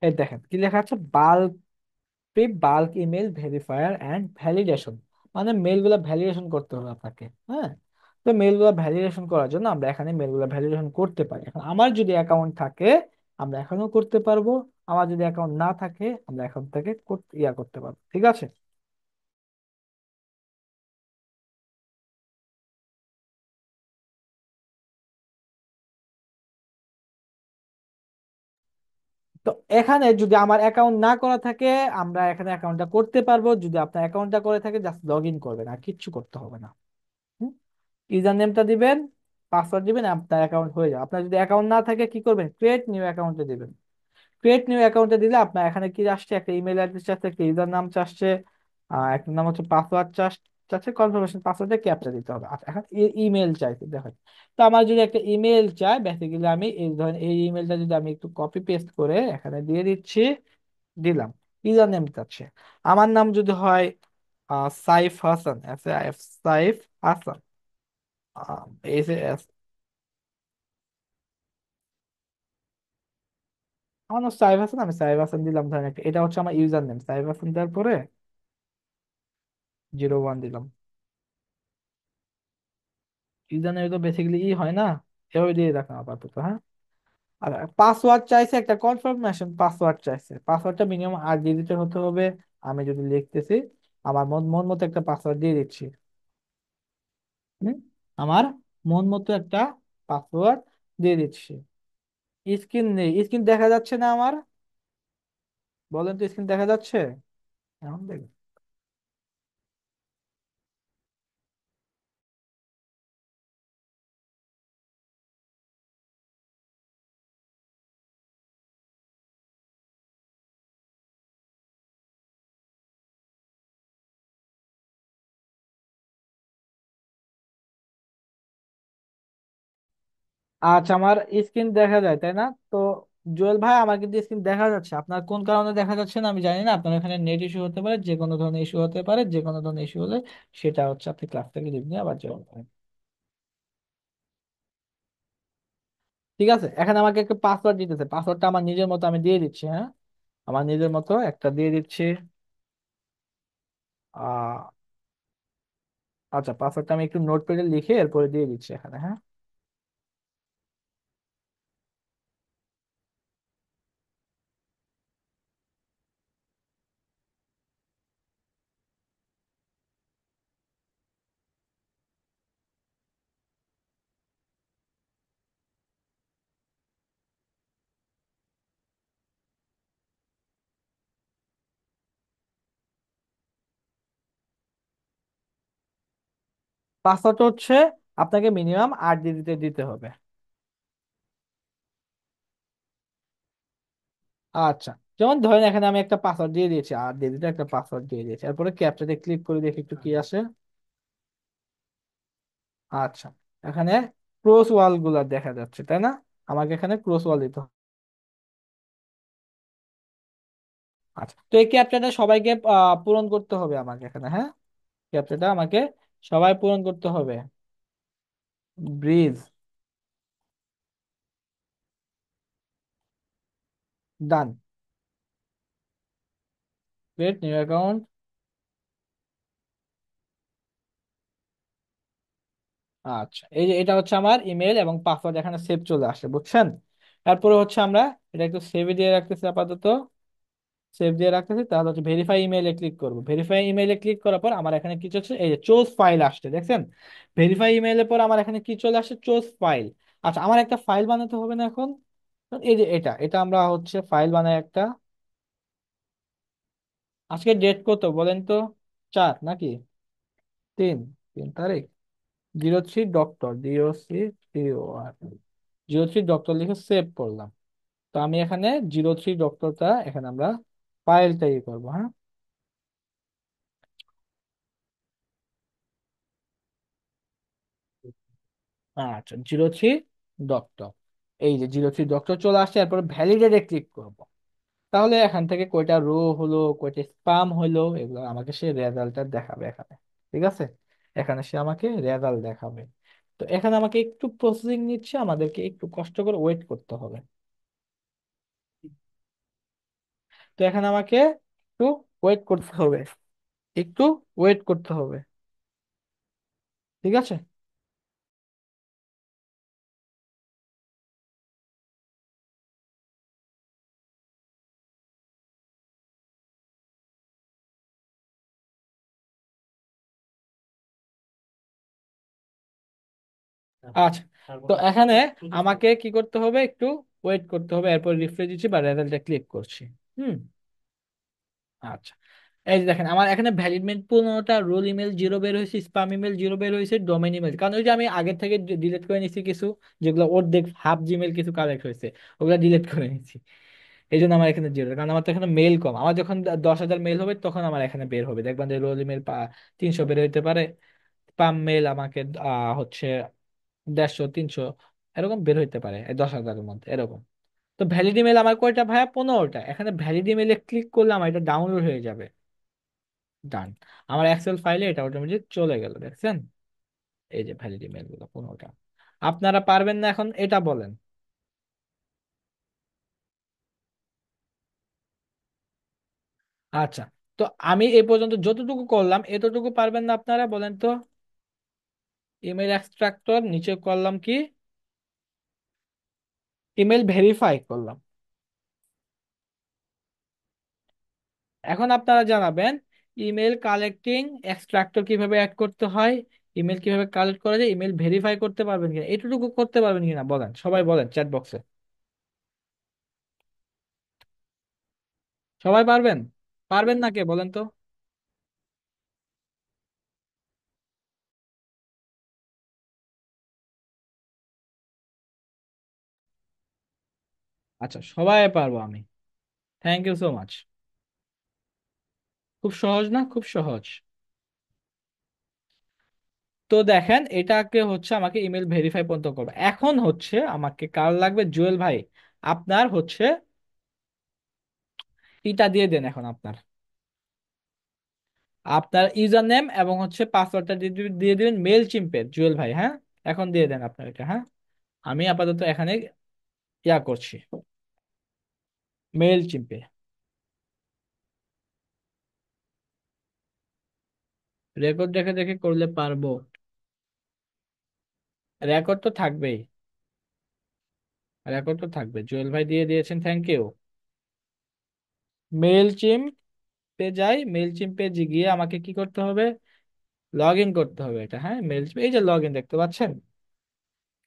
এই দেখেন কি লেখা আছে, bulk email verifier and validation, মানে মেলগুলো ভ্যালিডেশন করতে হবে আপনাকে, হ্যাঁ। তো মেলগুলো ভ্যালিডেশন করার জন্য আমরা এখানে মেলগুলো ভ্যালিডেশন করতে পারি। এখন আমার যদি অ্যাকাউন্ট থাকে আমরা এখনো করতে পারবো, আমার যদি অ্যাকাউন্ট না থাকে আমরা এখন থেকে ইয়া করতে পারবো, ঠিক আছে। তো এখানে যদি আমার অ্যাকাউন্ট না করা থাকে আমরা এখানে অ্যাকাউন্টটা করতে পারবো, যদি আপনার অ্যাকাউন্টটা করে থাকে জাস্ট লগ ইন করবেন, আর কিচ্ছু করতে হবে না। ইউজার নেমটা দিবেন, পাসওয়ার্ড দিবেন, আপনার অ্যাকাউন্ট হয়ে যাবে। আপনার যদি অ্যাকাউন্ট না থাকে কি করবেন, ক্রিয়েট নিউ অ্যাকাউন্টে দিবেন। ক্রিয়েট নিউ অ্যাকাউন্টে দিলে আপনার এখানে কি আসছে, একটা ইমেল অ্যাড্রেস আসছে, একটা ইউজার নাম চাচ্ছে, একটা নাম হচ্ছে পাসওয়ার্ড চাচ্ছে, কনফার্মেশন পাসওয়ার্ডে ক্যাপচা দিতে হবে। আচ্ছা এখন ইমেল চাইছে দেখেন। তো আমার যদি একটা ইমেল চাই, বেসিক্যালি আমি এই ধরেন এই ইমেলটা যদি আমি একটু কপি পেস্ট করে এখানে দিয়ে দিচ্ছি, দিলাম। ইউজার নেম চাচ্ছে, আমার নাম যদি হয় সাইফ হাসান, সাইফ হাসান, এস, আমার নাম সাইফ হাসান, আমি সাইফ হাসান দিলাম, ধরেন একটা, এটা হচ্ছে আমার ইউজার নেম সাইফ হাসান, তারপরে 01 দিলাম। ইউজার নেম তো বেসিক্যালি হয় না, এভাবে দিয়ে রাখলাম আপাতত, হ্যাঁ। আর পাসওয়ার্ড চাইছে, একটা কনফার্মেশন পাসওয়ার্ড চাইছে, পাসওয়ার্ডটা মিনিমাম 8 ডিজিটের হতে হবে। আমি যদি লিখতেছি, আমার মন মন মতো একটা পাসওয়ার্ড দিয়ে দিচ্ছি। হুম? আমার মন মতো একটা পাসওয়ার্ড দিয়ে দিচ্ছি। স্ক্রিন নেই, স্ক্রিন দেখা যাচ্ছে না আমার, বলেন তো স্ক্রিন দেখা যাচ্ছে? এখন দেখ। আচ্ছা আমার স্ক্রিন দেখা যায় তাই না? তো জুয়েল ভাই আমার কিন্তু স্ক্রিন দেখা যাচ্ছে, আপনার কোন কারণে দেখা যাচ্ছে না আমি জানি না। আপনার এখানে নেট ইস্যু হতে পারে, যে কোনো ধরনের ইস্যু হতে পারে, যে কোনো ধরনের ইস্যু হলে সেটা হচ্ছে আপনি ক্লাস থেকে লিভ নিয়ে আবার জয়েন করেন। ঠিক আছে, এখানে আমাকে একটা পাসওয়ার্ড দিতেছে, পাসওয়ার্ডটা আমার নিজের মতো আমি দিয়ে দিচ্ছি, হ্যাঁ। আমার নিজের মতো একটা দিয়ে দিচ্ছি। আহ আচ্ছা পাসওয়ার্ডটা আমি একটু নোটপ্যাডে লিখে এরপরে দিয়ে দিচ্ছি এখানে, হ্যাঁ। পাসওয়ার্ড হচ্ছে আপনাকে মিনিমাম 8 ডিজিটের দিতে হবে। আচ্ছা, যেমন ধরেন এখানে আমি একটা পাসওয়ার্ড দিয়ে দিয়েছি, 8 ডিজিটের একটা পাসওয়ার্ড দিয়ে দিয়েছি, এরপরে ক্যাপচাতে ক্লিক করে দেখি একটু কি আসে। আচ্ছা, এখানে ক্রস ওয়াল গুলা দেখা যাচ্ছে, তাই না? আমাকে এখানে ক্রস ওয়াল দিতে হবে। আচ্ছা, তো এই ক্যাপচাটা সবাইকে পূরণ করতে হবে আমাকে এখানে, হ্যাঁ? ক্যাপচাটা আমাকে সবাই পূরণ করতে হবে। Bridge. Done. Create new account. আচ্ছা, এই যে এটা হচ্ছে আমার ইমেল এবং পাসওয়ার্ড এখানে সেভ চলে আসে, বুঝছেন? তারপরে হচ্ছে আমরা এটা একটু সেভ দিয়ে রাখতেছি আপাতত। সেভ দিয়ে রাখতেছি, তাহলে হচ্ছে ভেরিফাই ইমেইলে ক্লিক করব। ভেরিফাই ইমেইলে ক্লিক করার পর আমার এখানে কিছু হচ্ছে, এই যে চোজ ফাইল আসছে, দেখছেন? ভেরিফাই ইমেইলের পর আমার এখানে কি চলে আসছে? Choose file. আচ্ছা, আমার একটা ফাইল বানাতে হবে না এখন? এই যে এটা এটা আমরা হচ্ছে ফাইল বানাই একটা। আজকে ডেট কত বলেন তো? 4 নাকি 3? 3 তারিখ। 03 ডক্টর, 03 03 ডক্টর লিখে সেভ করলাম। তো আমি এখানে 03 ডক্টরটা এখানে আমরা ফাইল তৈরি করবো, হ্যাঁ? আচ্ছা, 03 ডক্টর। এই যে 03 ডক্টর চলে আসছে, এরপর ভ্যালিডেটে ক্লিক করব। তাহলে এখান থেকে কয়টা রো হলো, কয়টা স্পাম হলো, এগুলো আমাকে সে রেজাল্টটা দেখাবে এখানে। ঠিক আছে, এখানে সে আমাকে রেজাল্ট দেখাবে। তো এখানে আমাকে একটু প্রসেসিং নিচ্ছে, আমাদেরকে একটু কষ্ট করে ওয়েট করতে হবে। তো এখানে আমাকে একটু ওয়েট করতে হবে, একটু ওয়েট করতে হবে। ঠিক আছে। আচ্ছা, তো এখানে আমাকে কি করতে হবে? একটু ওয়েট করতে হবে, এরপর রিফ্রেশ দিচ্ছি বা রেজাল্টে ক্লিক করছি। হুম। আচ্ছা, এই যে দেখেন আমার এখানে ভ্যালিডমেন্ট 15টা, রোল ইমেল 0 বের হয়েছে, স্পাম ইমেল 0 বের হয়েছে, ডোমেন ইমেল, কারণ ওই যে আমি আগে থেকে ডিলিট করে নিছি কিছু, যেগুলো অর্ধেক হাফ জিমেল কিছু কালেক্ট হয়েছে, ওগুলো ডিলিট করে নিছি। এই জন্য আমার এখানে 0, কারণ আমার তো এখানে মেল কম। আমার যখন 10,000 মেল হবে তখন আমার এখানে বের হবে, দেখবেন যে রোল ইমেল 300 বের হইতে পারে, স্পাম মেল আমাকে হচ্ছে 150, 300 এরকম বের হইতে পারে, এই 10,000-এর মধ্যে এরকম। তো ভ্যালিড ইমেল আমার কয়টা ভাইয়া? 15টা। এখানে ভ্যালিড ইমেলে ক্লিক করলে আমার এটা ডাউনলোড হয়ে যাবে। ডান। আমার এক্সেল ফাইলে এটা অটোমেটিক চলে গেল, দেখছেন? এই যে ভ্যালিড ইমেল গুলো 15টা। আপনারা পারবেন না এখন এটা বলেন? আচ্ছা, তো আমি এই পর্যন্ত যতটুকু করলাম এতটুকু পারবেন না আপনারা বলেন তো? ইমেল এক্সট্রাক্টর নিচে করলাম কি? ইমেল ভেরিফাই করলাম। এখন আপনারা জানাবেন ইমেল কালেক্টিং এক্সট্রাক্টর কিভাবে অ্যাড করতে হয়, ইমেল কিভাবে কালেক্ট করা যায়, ইমেল ভেরিফাই করতে পারবেন কিনা, এটুকু করতে পারবেন কিনা বলেন, সবাই বলেন চ্যাট বক্সে। সবাই পারবেন? পারবেন না কে বলেন তো? আচ্ছা, সবাই পারবো আমি। Thank you so much. খুব সহজ না? খুব সহজ। তো দেখেন এটাকে হচ্ছে আমাকে ইমেল ভেরিফাই পর্যন্ত করবে। এখন হচ্ছে আমাকে কার লাগবে? জুয়েল ভাই, আপনার হচ্ছে ইটা দিয়ে দেন এখন আপনার, আপনার ইউজার নেম এবং হচ্ছে পাসওয়ার্ডটা দিয়ে দিবেন মেল চিম্পের, জুয়েল ভাই, হ্যাঁ? এখন দিয়ে দেন আপনার এটা, হ্যাঁ? আমি আপাতত এখানে ইয়া করছি, মেল চিম্পে। রেকর্ড দেখে দেখে করলে পারবো? রেকর্ড তো থাকবেই, রেকর্ড তো থাকবে। জুয়েল ভাই দিয়ে দিয়েছেন, থ্যাংক ইউ। মেল চিম্পে যাই, মেল চিম্পে গিয়ে আমাকে কি করতে হবে? লগ ইন করতে হবে এটা, হ্যাঁ? মেল, এই যে লগ ইন দেখতে পাচ্ছেন,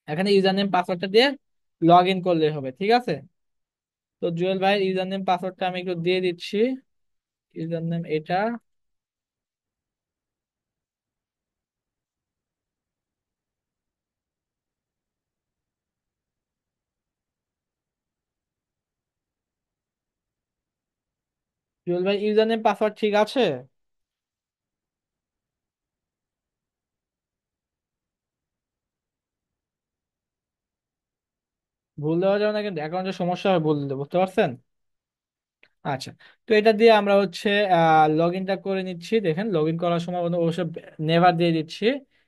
এখানে ইউজার নেম পাসওয়ার্ডটা দিয়ে লগ ইন করলে হবে, ঠিক আছে? তো জুয়েল ভাই ইউজার নেম পাসওয়ার্ডটা আমি একটু দিয়ে দিচ্ছি। ইউজার নেম এটা, জুয়েল ভাই, ইউজার নেম পাসওয়ার্ড ঠিক আছে? ভুল দেওয়া যাবে না কিন্তু, অ্যাকাউন্টের সমস্যা হয় ভুল দিতে, বুঝতে পারছেন? আচ্ছা, তো এটা দিয়ে আমরা হচ্ছে লগ ইনটা করে নিচ্ছি। দেখেন লগ ইন করার সময় অবশ্য নেভার দিয়ে দিচ্ছি,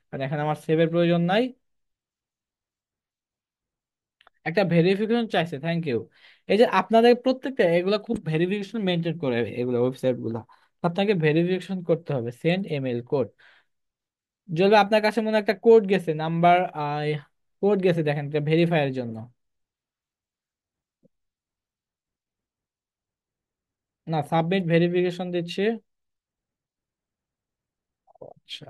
কারণ এখানে আমার সেভের প্রয়োজন নাই। একটা ভেরিফিকেশন চাইছে, থ্যাংক ইউ। এই যে আপনাদের প্রত্যেকটা এগুলো খুব ভেরিফিকেশন মেনটেন করে, এগুলো ওয়েবসাইট গুলো আপনাকে ভেরিফিকেশন করতে হবে। সেন্ড ইমেল কোড, যদি আপনার কাছে মনে হয় একটা কোড গেছে, নাম্বার কোড গেছে, দেখেন এটা ভেরিফাইয়ের জন্য। না, সাবমিট ভেরিফিকেশন দিচ্ছি। আচ্ছা,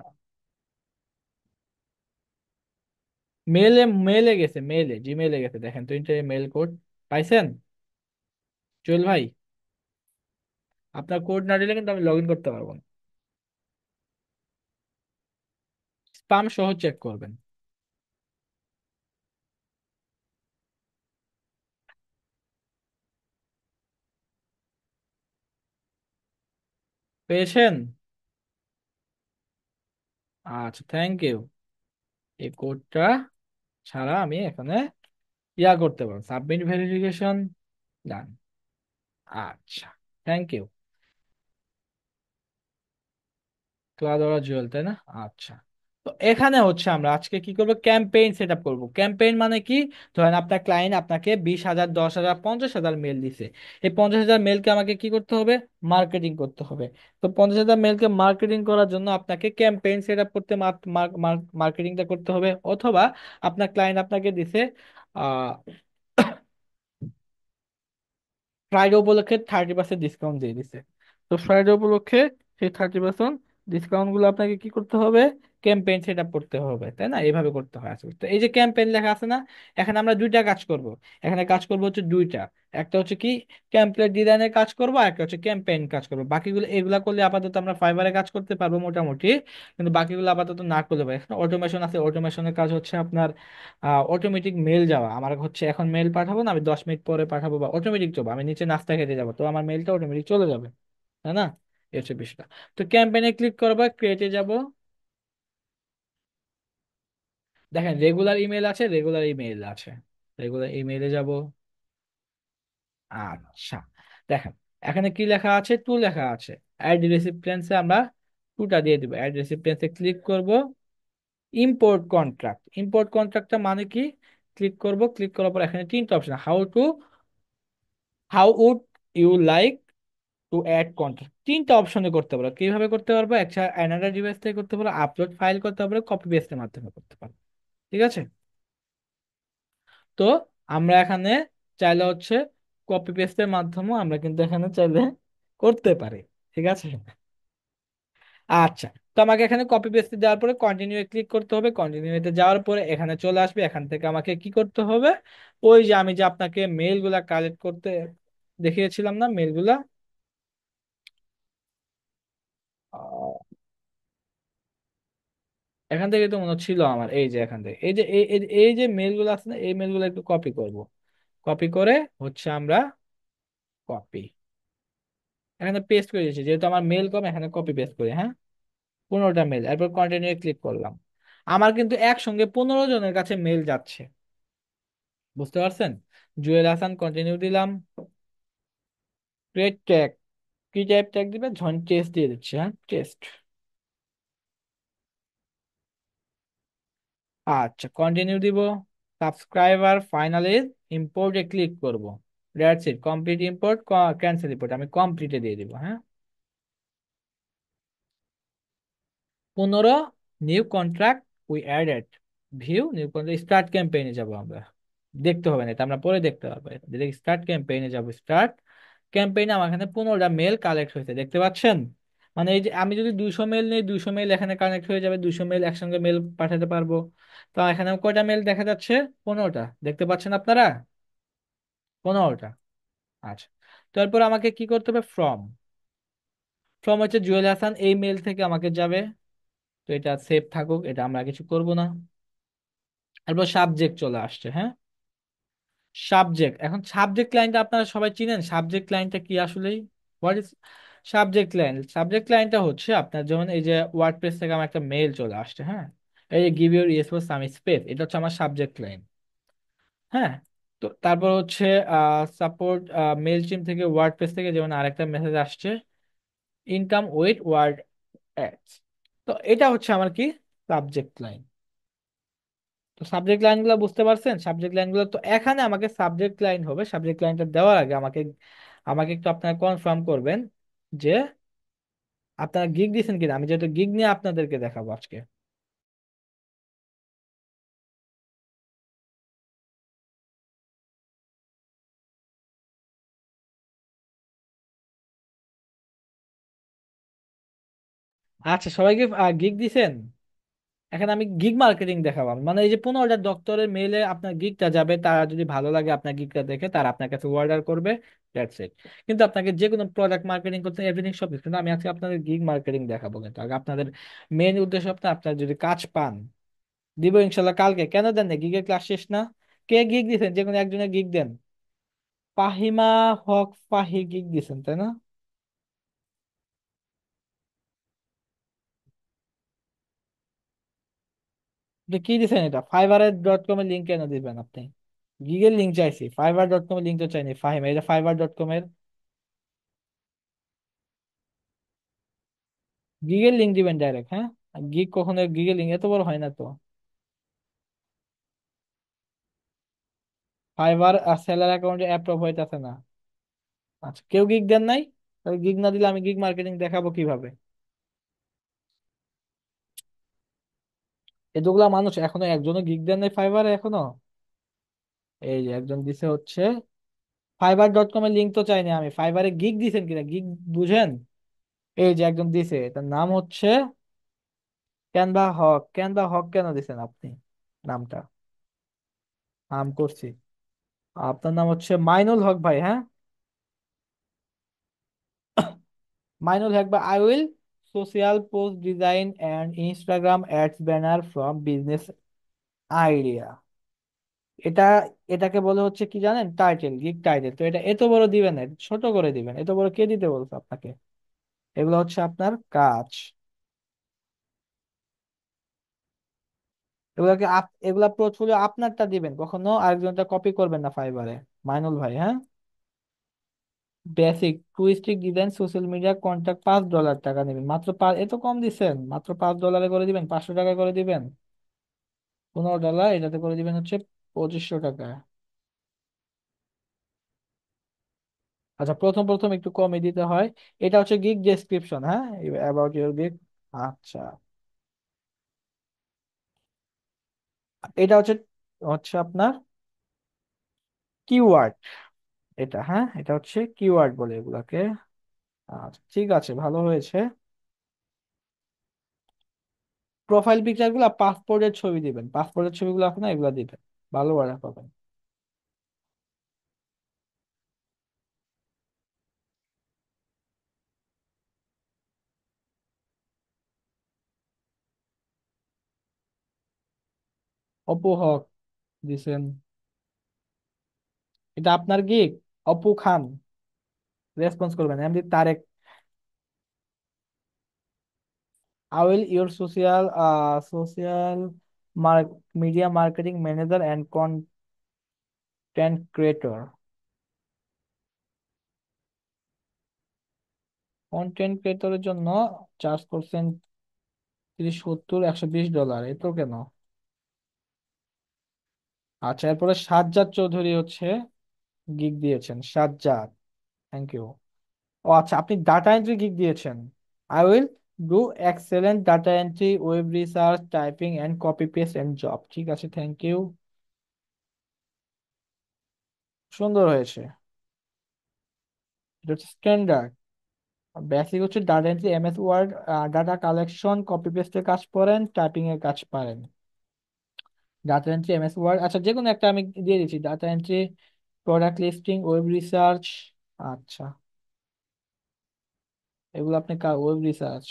মেলে মেলে গেছে, মেলে জিমেলে গেছে, দেখেন তো ইন্টার মেল কোড পাইছেন? চল ভাই, আপনার কোড না দিলে কিন্তু আমি লগ ইন করতে পারবো না। স্পাম সহ চেক করবেন। পেয়েছেন? আচ্ছা, থ্যাংক ইউ। এই কোডটা ছাড়া আমি এখানে করতে পারবো, সাবমিট ভেরিফিকেশন ডান। আচ্ছা, থ্যাংক ইউ। ক্লাউডওয়ালা জুয়েল, তাই না? আচ্ছা, তো এখানে হচ্ছে আমরা আজকে কি করব, ক্যাম্পেইন সেট আপ করবো। ক্যাম্পেইন মানে কি? ধরেন আপনার ক্লায়েন্ট আপনাকে 20,000, 10,000, 50,000 মেল দিছে। এই 50,000 মেলকে আমাকে কি করতে হবে? মার্কেটিং করতে হবে। তো 50,000 মেলকে মার্কেটিং করার জন্য আপনাকে ক্যাম্পেইন সেট আপ করতে মার্কেটিংটা করতে হবে। অথবা আপনার ক্লায়েন্ট আপনাকে দিছে ফ্রাইডে উপলক্ষে 30% ডিসকাউন্ট দিয়ে দিছে। তো ফ্রাইডে উপলক্ষে সেই 30% ডিসকাউন্ট গুলো আপনাকে কি করতে হবে? ক্যাম্পেইন সেট আপ করতে হবে, তাই না? এইভাবে করতে হয় আসলে। তো এই যে ক্যাম্পেইন লেখা আছে না, এখানে আমরা দুইটা কাজ করব। এখানে কাজ করব হচ্ছে দুইটা। একটা হচ্ছে কি, টেমপ্লেট ডিজাইনের কাজ করব, আর একটা হচ্ছে ক্যাম্পেইন কাজ করব। বাকিগুলো এগুলা করলে আপাতত আমরা ফাইবারে কাজ করতে পারবো মোটামুটি, কিন্তু বাকিগুলো আপাতত না করলে পারি। এখানে অটোমেশন আছে, অটোমেশনের কাজ হচ্ছে আপনার অটোমেটিক মেল যাওয়া। আমার হচ্ছে এখন মেল পাঠাবো না, আমি 10 মিনিট পরে পাঠাবো, বা অটোমেটিক যাবো, আমি নিচে নাস্তা খেতে যাবো, তো আমার মেলটা অটোমেটিক চলে যাবে, তাই না? এই হচ্ছে বিষয়টা। তো ক্যাম্পেইনে ক্লিক করবো, ক্রিয়েটে যাব। দেখেন রেগুলার ইমেল আছে, রেগুলার ইমেল আছে, রেগুলার ইমেইলে যাব। আচ্ছা, দেখেন এখানে কি লেখা আছে, টু লেখা আছে। অ্যাড রেসিপিয়েন্টসে আমরা টুটা দিয়ে দিব। অ্যাড রেসিপিয়েন্টসে ক্লিক করব। ইম্পোর্ট কন্ট্রাক্ট, ইম্পোর্ট কন্ট্রাক্টটা মানে কি? ক্লিক করব, ক্লিক করার পর এখানে তিনটা option, how would you like to add content, তিনটা অপশনে করতে পারো। কিভাবে করতে পারবো? একটা অ্যানাদার ডিভাইস থেকে করতে পারো, আপলোড ফাইল করতে পারো, কপি পেস্টের মাধ্যমে করতে পারো। ঠিক আছে? তো আমরা এখানে চাইলে হচ্ছে কপি পেস্টের মাধ্যমেও আমরা কিন্তু এখানে চাইলে করতে পারি। ঠিক আছে? আচ্ছা, তো আমাকে এখানে কপি পেস্টে দেওয়ার পরে কন্টিনিউ ক্লিক করতে হবে। কন্টিনিউতে যাওয়ার পরে এখানে চলে আসবে। এখান থেকে আমাকে কি করতে হবে? ওই যে আমি যে আপনাকে মেইলগুলা কালেক্ট করতে দেখিয়েছিলাম না, মেইলগুলা, এখান থেকে তো মনে ছিল আমার, এই যে এখান থেকে এই যে এই যে মেলগুলো আছে না, এই মেলগুলো একটু কপি করব। কপি করে হচ্ছে আমরা কপি এখানে পেস্ট করে দিয়েছি, যেহেতু আমার মেল কম, এখানে কপি পেস্ট করি, হ্যাঁ। 15টা মেল, এরপর কন্টিনিউ ক্লিক করলাম। আমার কিন্তু একসঙ্গে 15 জনের কাছে মেল যাচ্ছে, বুঝতে পারছেন? জুয়েল হাসান, কন্টিনিউ দিলাম। ক্রিয়েট ট্যাগ, কি টাইপ ট্যাগ দিবে? ঝন টেস্ট দিয়ে দিচ্ছি, হ্যাঁ, টেস্ট। আচ্ছা, কন্টিনিউ দিব। সাবস্ক্রাইবার ফাইনালিজ, ইম্পোর্টে ক্লিক করব। That's it, complete import, cancel import আমি কমপ্লিটে দিয়ে দিব, হ্যাঁ। 15, new contract we added, view new contract, start ক্যাম্পেইনে যাব আমরা। দেখতে হবে না এটা, আমরা পরে দেখতে পারবো। স্টার্ট ক্যাম্পেইনে যাব। স্টার্ট ক্যাম্পেইনে আমার এখানে 15টা মেল কালেক্ট হয়েছে, দেখতে পাচ্ছেন? মানে এই যে আমি যদি 200 মেল নেই, 200 মেল এখানে কানেক্ট হয়ে যাবে, 200 মেল একসঙ্গে মেল পাঠাতে পারবো। তো এখানে কয়টা মেল দেখা যাচ্ছে? 15টা, দেখতে পাচ্ছেন আপনারা? 15টা। আচ্ছা, তারপর আমাকে কি করতে হবে? ফ্রম, ফ্রম হচ্ছে জুয়েল হাসান, এই মেল থেকে আমাকে যাবে। তো এটা সেভ থাকুক, এটা আমরা কিছু করব না। তারপর সাবজেক্ট চলে আসছে, হ্যাঁ। সাবজেক্ট, এখন সাবজেক্ট লাইনটা আপনারা সবাই চিনেন? সাবজেক্ট লাইনটা কি আসলেই what is subject line? Subject লাইনটা হচ্ছে আপনার যেমন এই যে ওয়ার্ডপ্রেস থেকে আমার একটা মেইল চলে আসছে, হ্যাঁ, এই যে গিভ ইউর ইয়েস ফর সামি স্পেস, এটা হচ্ছে আমার সাবজেক্ট লাইন। হ্যাঁ, তো তারপর হচ্ছে সাপোর্ট মেল চিম থেকে ওয়ার্ডপ্রেস থেকে যেমন আরেকটা মেসেজ আসছে, ইনকাম উইথ ওয়ার্ড অ্যাডস। তো এটা হচ্ছে আমার কি সাবজেক্ট লাইন। তো সাবজেক্ট লাইনগুলো বুঝতে পারছেন? সাবজেক্ট লাইনগুলো তো এখানে আমাকে সাবজেক্ট লাইন হবে, সাবজেক্ট লাইনটা দেওয়ার আগে আমাকে আমাকে একটু আপনারা কনফার্ম করবেন যে আপনারা গিগ দিয়েছেন কিনা। আমি যেহেতু গিগ নিয়ে আপনাদেরকে দেখাবো আজকে। আচ্ছা, সবাইকে গিগ দিছেন। এখন আমি গিগ মার্কেটিং দেখাবো, মানে এই যে 15টা ডক্টরের মেইলে আপনার গিগটা যাবে, তারা যদি ভালো লাগে আপনার গিগটা দেখে তারা আপনার কাছে অর্ডার করবে, দ্যাটস ইট। কিন্তু আপনাকে যে কোনো প্রোডাক্ট মার্কেটিং করতে এভরিথিং সব কিছু, কিন্তু আমি আজকে আপনাদের গিগ মার্কেটিং দেখাবো। কিন্তু আগে আপনাদের মেইন উদ্দেশ্য আপনার আপনার যদি কাজ পান, দিব ইনশাল্লাহ কালকে। কেন দেন না? গিগের ক্লাস শেষ না? কে গিগ দিছেন? যে কোনো একজনের গিগ দেন। ফাহিমা হক ফাহি গিগ দিছেন তাই না? এটা কি দিছেন? এটা fiverr.com এর লিঙ্ক কেন দিবেন আপনি? গিগের লিঙ্ক চাইছি, fiverr.com এর লিঙ্ক তো চাইনি। ফাহিমা, এটা fiverr.com এর গিগের লিঙ্ক দিবেন ডাইরেক্ট, হ্যাঁ। গিগ কখনো গিগের লিঙ্ক এত বড় হয় না তো। ফাইবার আর সেলার অ্যাকাউন্টে অ্যাপ্রুভ হইতাছে না। আচ্ছা, কেউ গিগ দেন নাই? তাহলে গিগ না দিলে আমি গিগ মার্কেটিং দেখাবো কিভাবে? এতগুলা মানুষ এখনো একজনও গিগ দেন নাই ফাইবারে এখনো। এই যে একজন দিছে হচ্ছে। fiverr.com এর লিঙ্ক তো চাইনি আমি, ফাইবারে গিগ দিছেন কিনা গিগ বুঝেন। এই যে একজন দিছে, তার নাম হচ্ছে ক্যানভা হক। ক্যানভা হক কেন দিছেন আপনি নামটা? নাম করছি। আপনার নাম হচ্ছে মাইনুল হক ভাই, হ্যাঁ। মাইনুল হক ভাই, I will social post design and Instagram ads banner from business idea. এটা এটাকে বলে হচ্ছে কি জানেন? Title, gig title. তো এটা এত বড় দিবেন না, এটা ছোট করে দিবেন। এত বড় কে দিতে বলছে আপনাকে? এগুলো হচ্ছে আপনার কাজ। এগুলা পোর্টফোলিও আপনারটা দিবেন, কখনো আরেকজনটা কপি করবেন না ফাইবারে। মাইনুল ভাই, হ্যাঁ। বেসিক টুইস্টিক ডিজাইন সোশ্যাল মিডিয়া কন্ট্যাক্ট $5 টাকা নেবেন মাত্র। এত কম দিচ্ছেন, মাত্র $5 করে দিবেন, 500 টাকা করে দিবেন। $15 এটাতে করে দিবেন হচ্ছে 2500 টাকা। আচ্ছা, প্রথম প্রথম একটু কমে দিতে হয়। এটা হচ্ছে গিগ ডেসক্রিপশন, হ্যাঁ, অ্যাবাউট ইউর গিগ। আচ্ছা, এটা হচ্ছে হচ্ছে আপনার কিওয়ার্ড। এটা, হ্যাঁ, এটা হচ্ছে কিওয়ার্ড বলে এগুলাকে। আচ্ছা, ঠিক আছে, ভালো হয়েছে। প্রোফাইল পিকচার গুলা পাসপোর্টের ছবি দিবেন, পাসপোর্টের ছবিগুলো আছে না, এগুলা দিবেন, ভালো অর্ডার পাবেন। অপু হক দিছেন। এটা আপনার গিগ? অপু খান রেসপন্স করবেন, এমনি Tarek. I will your social media marketing manager and content creator. Content ক্রিয়েটরের জন্য চার্জ করছেন 30, 70, $120, এ তো কেন? আচ্ছা, এরপরে সাজ্জাদ চৌধুরী হচ্ছে গিগ দিয়েছেন, সাজ্জাদ। Thank you. ও আচ্ছা, আপনি ডাটা এন্ট্রি গিগ দিয়েছেন। I will do excellent data entry, web research, typing and copy paste and job. ঠিক আছে, থ্যাংক ইউ। সুন্দর হয়েছে। এটা হচ্ছে স্ট্যান্ডার্ড। বেসিক হচ্ছে data entry, MS Word, data collection, copy পেস্টের কাজ করেন, টাইপিং এর কাজ পারেন। ডাটা এন্ট্রি, এমএস ওয়ার্ড, আচ্ছা যে কোনো একটা আমি দিয়ে দিচ্ছি। Data entry, product listing, web research. আচ্ছা, এগুলো আপনি ওয়েব রিসার্চ।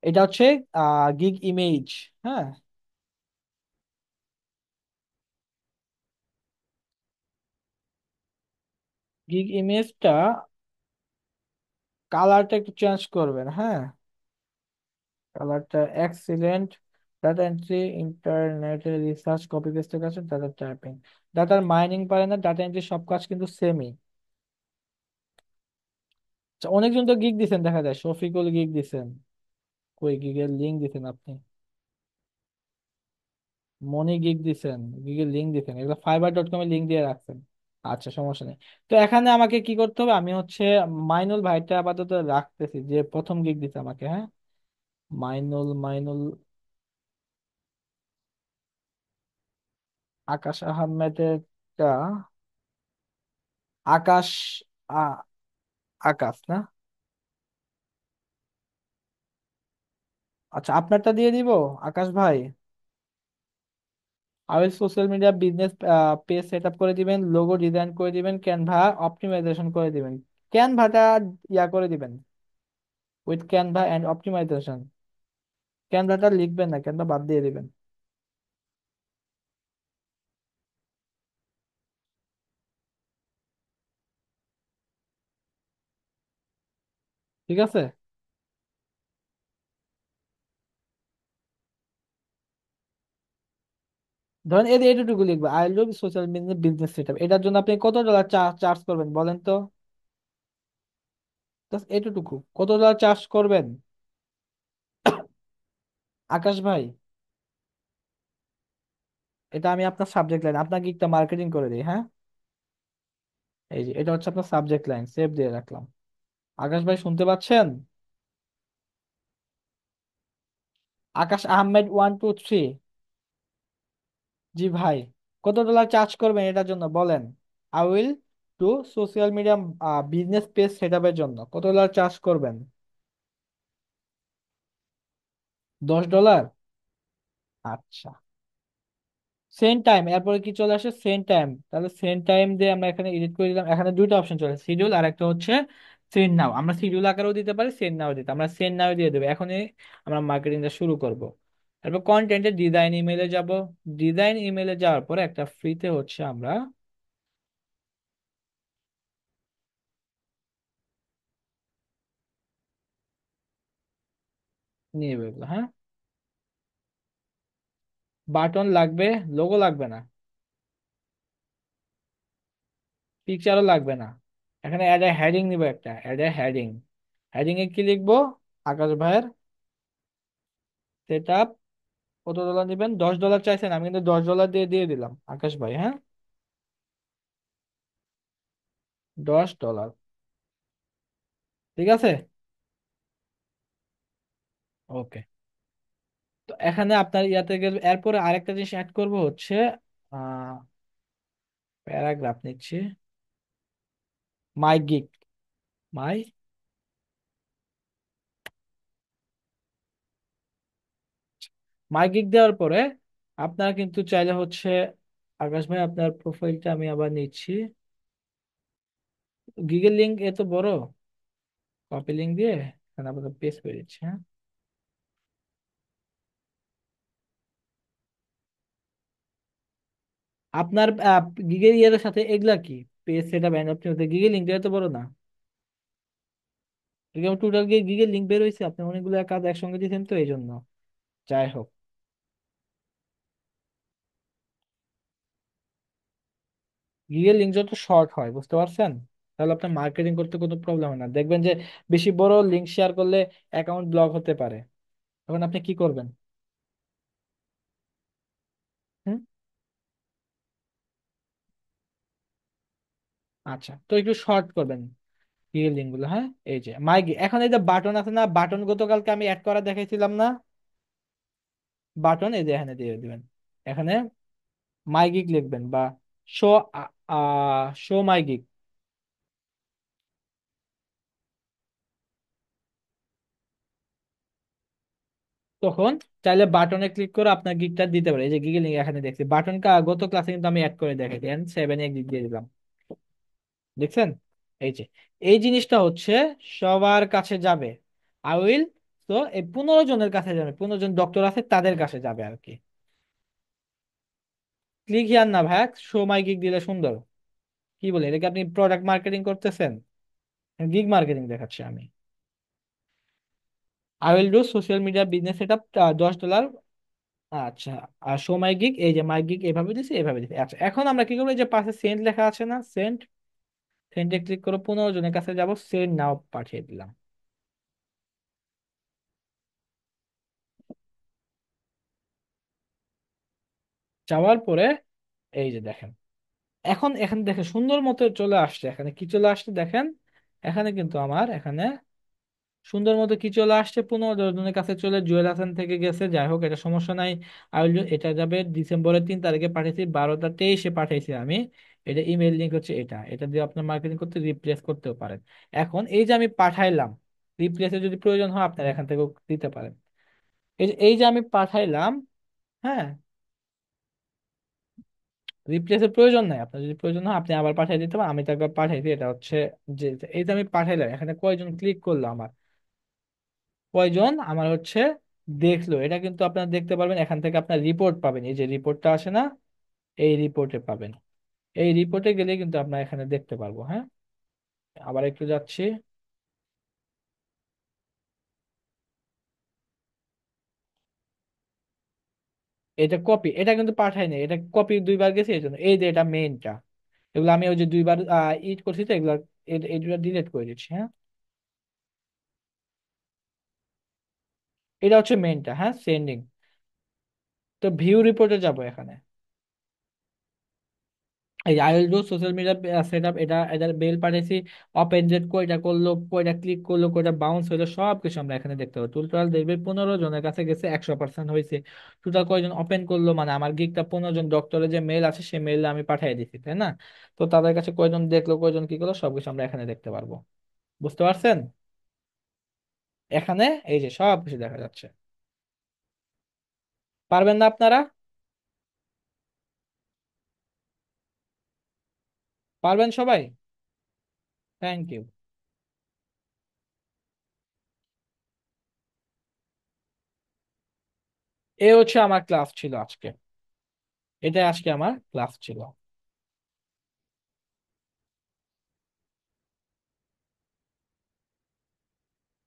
এটা হচ্ছে গিগ ইমেজ, হ্যাঁ। গিগ ইমেজটা কালারটা একটু চেঞ্জ করবেন, হ্যাঁ। কালারটা এক্সিলেন্ট। ডাটা এন্ট্রি, ইন্টারনেটে রিসার্চ, কপি পেস্টের কাছে ডাটা টাইপিং। ডাটার মাইনিং পারে না, ডাটা এন্ট্রি সব কাজ কিন্তু সেমই। অনেকজন তো গিগ দিছেন দেখা যায়, শফিকুল গিগ দিছেন। কই গিগের লিঙ্ক দিছেন আপনি? মনি গিগ দিছেন, গিগের লিঙ্ক দিছেন, এগুলো fiverr.com এর লিঙ্ক দিয়ে রাখছেন। আচ্ছা, সমস্যা নেই। তো এখানে আমাকে কি করতে হবে, আমি হচ্ছে মাইনুল ভাইটা আপাতত রাখতেছি, যে প্রথম গিগ দিছে আমাকে, হ্যাঁ। মাইনুল আকাশ আহমেদের টা, আকাশ, আ, আকাশ না? আচ্ছা, আপনারটা দিয়ে দিব, আকাশ ভাই। IL social media business page set up করে দিবেন, লোগো ডিজাইন করে দিবেন, ক্যানভা অপটিমাইজেশন করে দিবেন। ক্যানভাটা ইয়া করে দিবেন, উইথ ক্যানভা এন্ড অপটিমাইজেশন। ক্যানভাটা লিখবেন না, ক্যানভা বাদ দিয়ে দিবেন। ঠিক আছে। ধরেন এটুকু লিখবে, I love social media business set up, এটার জন্য আপনি কত ডলার চার্জ করবেন বলেন তো? Just এটুকু কত ডলার চার্জ করবেন? আকাশ ভাই, এটা আমি আপনার সাবজেক্ট লাইন, আপনাকে একটা মার্কেটিং করে দিই, হ্যাঁ। এই যে এটা হচ্ছে আপনার সাবজেক্ট লাইন, সেভ দিয়ে রাখলাম। আকাশ ভাই শুনতে পাচ্ছেন? আকাশ আহমেদ 1 2 3। জি ভাই। কত ডলার চার্জ করবেন এটার জন্য বলেন? I will two social media business page set আপের জন্য কত ডলার চার্জ করবেন? 10 ডলার। আচ্ছা। সেন্ড টাইম, এরপরে কি চলে আসে? Send time. তাহলে সেন্ড টাইম দিয়ে আমরা এখানে এডিট করে দিলাম। এখানে দুইটা অপশন চলে, শিডিউল আর একটা হচ্ছে সেন্ড নাও। আমরা শিডিউল আকারেও দিতে পারি, সেন্ড নাও দিতে, আমরা সেন্ড নাও দিয়ে দেবো। এখনই আমরা মার্কেটিংটা শুরু করব। এরপর কন্টেন্টের ডিজাইন ইমেলে যাব। ডিজাইন ইমেলে যাওয়ার পরে একটা ফ্রিতে হচ্ছে আমরা নিয়ে বেরবো, হ্যাঁ। বাটন লাগবে, লোগো লাগবে না, পিকচারও লাগবে না। এখানে অ্যাড এ হেডিং নিব, একটা অ্যাড এ হেডিং। হেডিং এ কি লিখবো? আকাশ ভাইয়ের সেট আপ। কত ডলার দিবেন? 10 ডলার চাইছেন, আমি কিন্তু 10 ডলার দিয়ে দিয়ে দিলাম আকাশ ভাই, হ্যাঁ। 10 ডলার। ঠিক আছে। ওকে। তো এখানে আপনার ইয়াতে গেলে এরপরে আরেকটা জিনিস অ্যাড করব হচ্ছে আহ প্যারাগ্রাফ নিচ্ছি। My gig, my my gig দেওয়ার পরে আপনারা কিন্তু চাইলে হচ্ছে, আকাশ ভাই আপনার প্রোফাইলটা আমি আবার নিচ্ছি। গিগের লিঙ্ক এত বড়, কপি লিঙ্ক দিয়ে এখানে আপনার পেস্ট করে দিচ্ছি, হ্যাঁ। আপনার গিগের ইয়ের সাথে এগুলা কি? পেজ সেটা ব্যান্ড অপশন, গিগের লিঙ্ক এত বড় না। টোটাল গিগের লিঙ্ক বের হয়েছে, আপনি অনেকগুলো কাজ একসঙ্গে দিয়েছেন তো এই জন্য। যাই হোক, গিগের লিঙ্ক যত শর্ট হয়, বুঝতে পারছেন, তাহলে আপনার মার্কেটিং করতে কোনো প্রবলেম হয় না। দেখবেন যে বেশি বড় লিঙ্ক শেয়ার করলে অ্যাকাউন্ট ব্লক হতে পারে, তখন আপনি কি করবেন? হুম। আচ্ছা, তো একটু শর্ট করবেন গিগের লিঙ্ক গুলো, হ্যাঁ। এই যে মাই, এখন এই যে বাটন আছে না, বাটন গতকালকে আমি অ্যাড করা দেখাইছিলাম না, বাটন এই যে এখানে দিয়ে দিবেন। এখানে মাই গিগ লিখবেন, বা শো, শো মাই গিগ। তখন চাইলে বাটনে ক্লিক করে আপনার গিগটা দিতে পারে। এই যে গিগের লিঙ্ক এখানে দেখছি, বাটন গত ক্লাসে কিন্তু আমি অ্যাড করে দেখাই দেন, 7 গিগ দিয়ে দিলাম। দেখছেন? এই যে এই জিনিসটা হচ্ছে সবার কাছে যাবে। আই উইল, তো এই 15 জনের কাছে যাবে, 15 জন ডক্টর আছে তাদের কাছে যাবে আর কি। ক্লিক হিয়ার না ভাই, শো মাই গিগ দিলে সুন্দর। কি বলে এটাকে, আপনি প্রোডাক্ট মার্কেটিং করতেছেন? গিগ মার্কেটিং দেখাচ্ছি আমি। I will do social media business set up, $10। আচ্ছা। আর শো মাই গিগ, এই যে মাই গিগ এভাবে দিছি, এভাবে দিছি। আচ্ছা, এখন আমরা কি করবো, এই যে পাশে সেন্ড লেখা আছে না, সেন্ড, সেন্ডে ক্লিক করে 15 জনের কাছে যাব, সেন্ড নাও পাঠিয়ে দিলাম। যাওয়ার পরে এই যে দেখেন, এখন এখানে দেখেন সুন্দর মতো চলে আসছে, এখানে কি চলে আসছে দেখেন, এখানে কিন্তু আমার এখানে সুন্দর মতো কি চলে আসছে, 15 জনের কাছে চলে, জুয়েল হাসান থেকে গেছে, যাই হোক এটা সমস্যা নাই। এটা যাবে ডিসেম্বরের 3 তারিখে পাঠিয়েছি, 12টা 23-এ পাঠিয়েছি আমি। এটা ইমেল লিঙ্ক হচ্ছে, এটা এটা দিয়ে আপনার মার্কেটিং করতে রিপ্লেস করতেও পারেন। এখন এই যে আমি পাঠাইলাম, রিপ্লেসে যদি প্রয়োজন হয় আপনার এখান থেকেও দিতে পারেন। এই যে আমি পাঠাইলাম, হ্যাঁ, রিপ্লেসের প্রয়োজন নাই, আপনার যদি প্রয়োজন হয় আপনি আবার পাঠিয়ে দিতে পারেন, আমি তো একবার পাঠাইছি। এটা হচ্ছে যে, এই যে আমি পাঠাইলাম, এখানে কয়জন ক্লিক করলো আমার, কয়জন আমার হচ্ছে দেখলো, এটা কিন্তু আপনারা দেখতে পারবেন। এখান থেকে আপনার রিপোর্ট পাবেন, এই যে রিপোর্টটা আসে না, এই রিপোর্টে পাবেন। এই রিপোর্টে গেলে কিন্তু আপনার এখানে দেখতে পারবো, হ্যাঁ। আবার একটু যাচ্ছি। এটা কপি, এটা কিন্তু পাঠাই নাই, এটা কপি 2বার গেছে এই জন্য। এই যে এটা মেইনটা, এগুলো আমি ওই যে 2বার ইট করছি তো, এগুলো এগুলো ডিলিট করে দিচ্ছি, হ্যাঁ। এটা হচ্ছে মেইনটা, হ্যাঁ, সেন্ডিং। তো ভিউ রিপোর্টে যাব এখানে, এই I will do social media set up, এটা এটার বেল পাঠিয়েছি, ওপেন ডেট কয়টা করলো, কয়টা ক্লিক করলো, কয়টা বাউন্স হলো, সব কিছু আমরা এখানে দেখতে পাবো। টোটাল দেখবে 15 জনের কাছে গেছে, 100% হয়েছে। টোটাল কয়জন ওপেন করলো, মানে আমার গিগটা 15 জন ডক্টরের যে মেল আছে সেই মেল আমি পাঠিয়ে দিচ্ছি, তাই না? তো তাদের কাছে কয়জন দেখলো, কয়জন কি করলো, সবকিছু আমরা এখানে দেখতে পারবো। বুঝতে পারছেন? এখানে এই যে সব কিছু দেখা যাচ্ছে। পারবেন না আপনারা? পারবেন সবাই? Thank you. এ হচ্ছে আমার ক্লাস ছিল আজকে, এটাই আজকে আমার ক্লাস ছিল।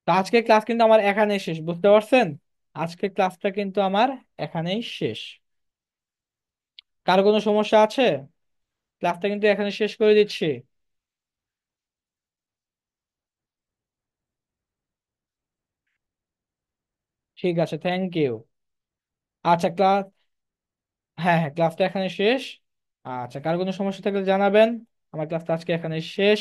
তো আজকে ক্লাস কিন্তু আমার এখানেই শেষ, বুঝতে পারছেন? আজকে ক্লাসটা কিন্তু আমার এখানেই শেষ। কার কোনো সমস্যা আছে? ক্লাসটা কিন্তু এখানে শেষ করে দিচ্ছি। ঠিক আছে, থ্যাংক ইউ। আচ্ছা ক্লাস, হ্যাঁ হ্যাঁ, ক্লাসটা এখানে শেষ। আচ্ছা, কার কোনো সমস্যা থাকলে জানাবেন। আমার ক্লাসটা আজকে এখানে শেষ।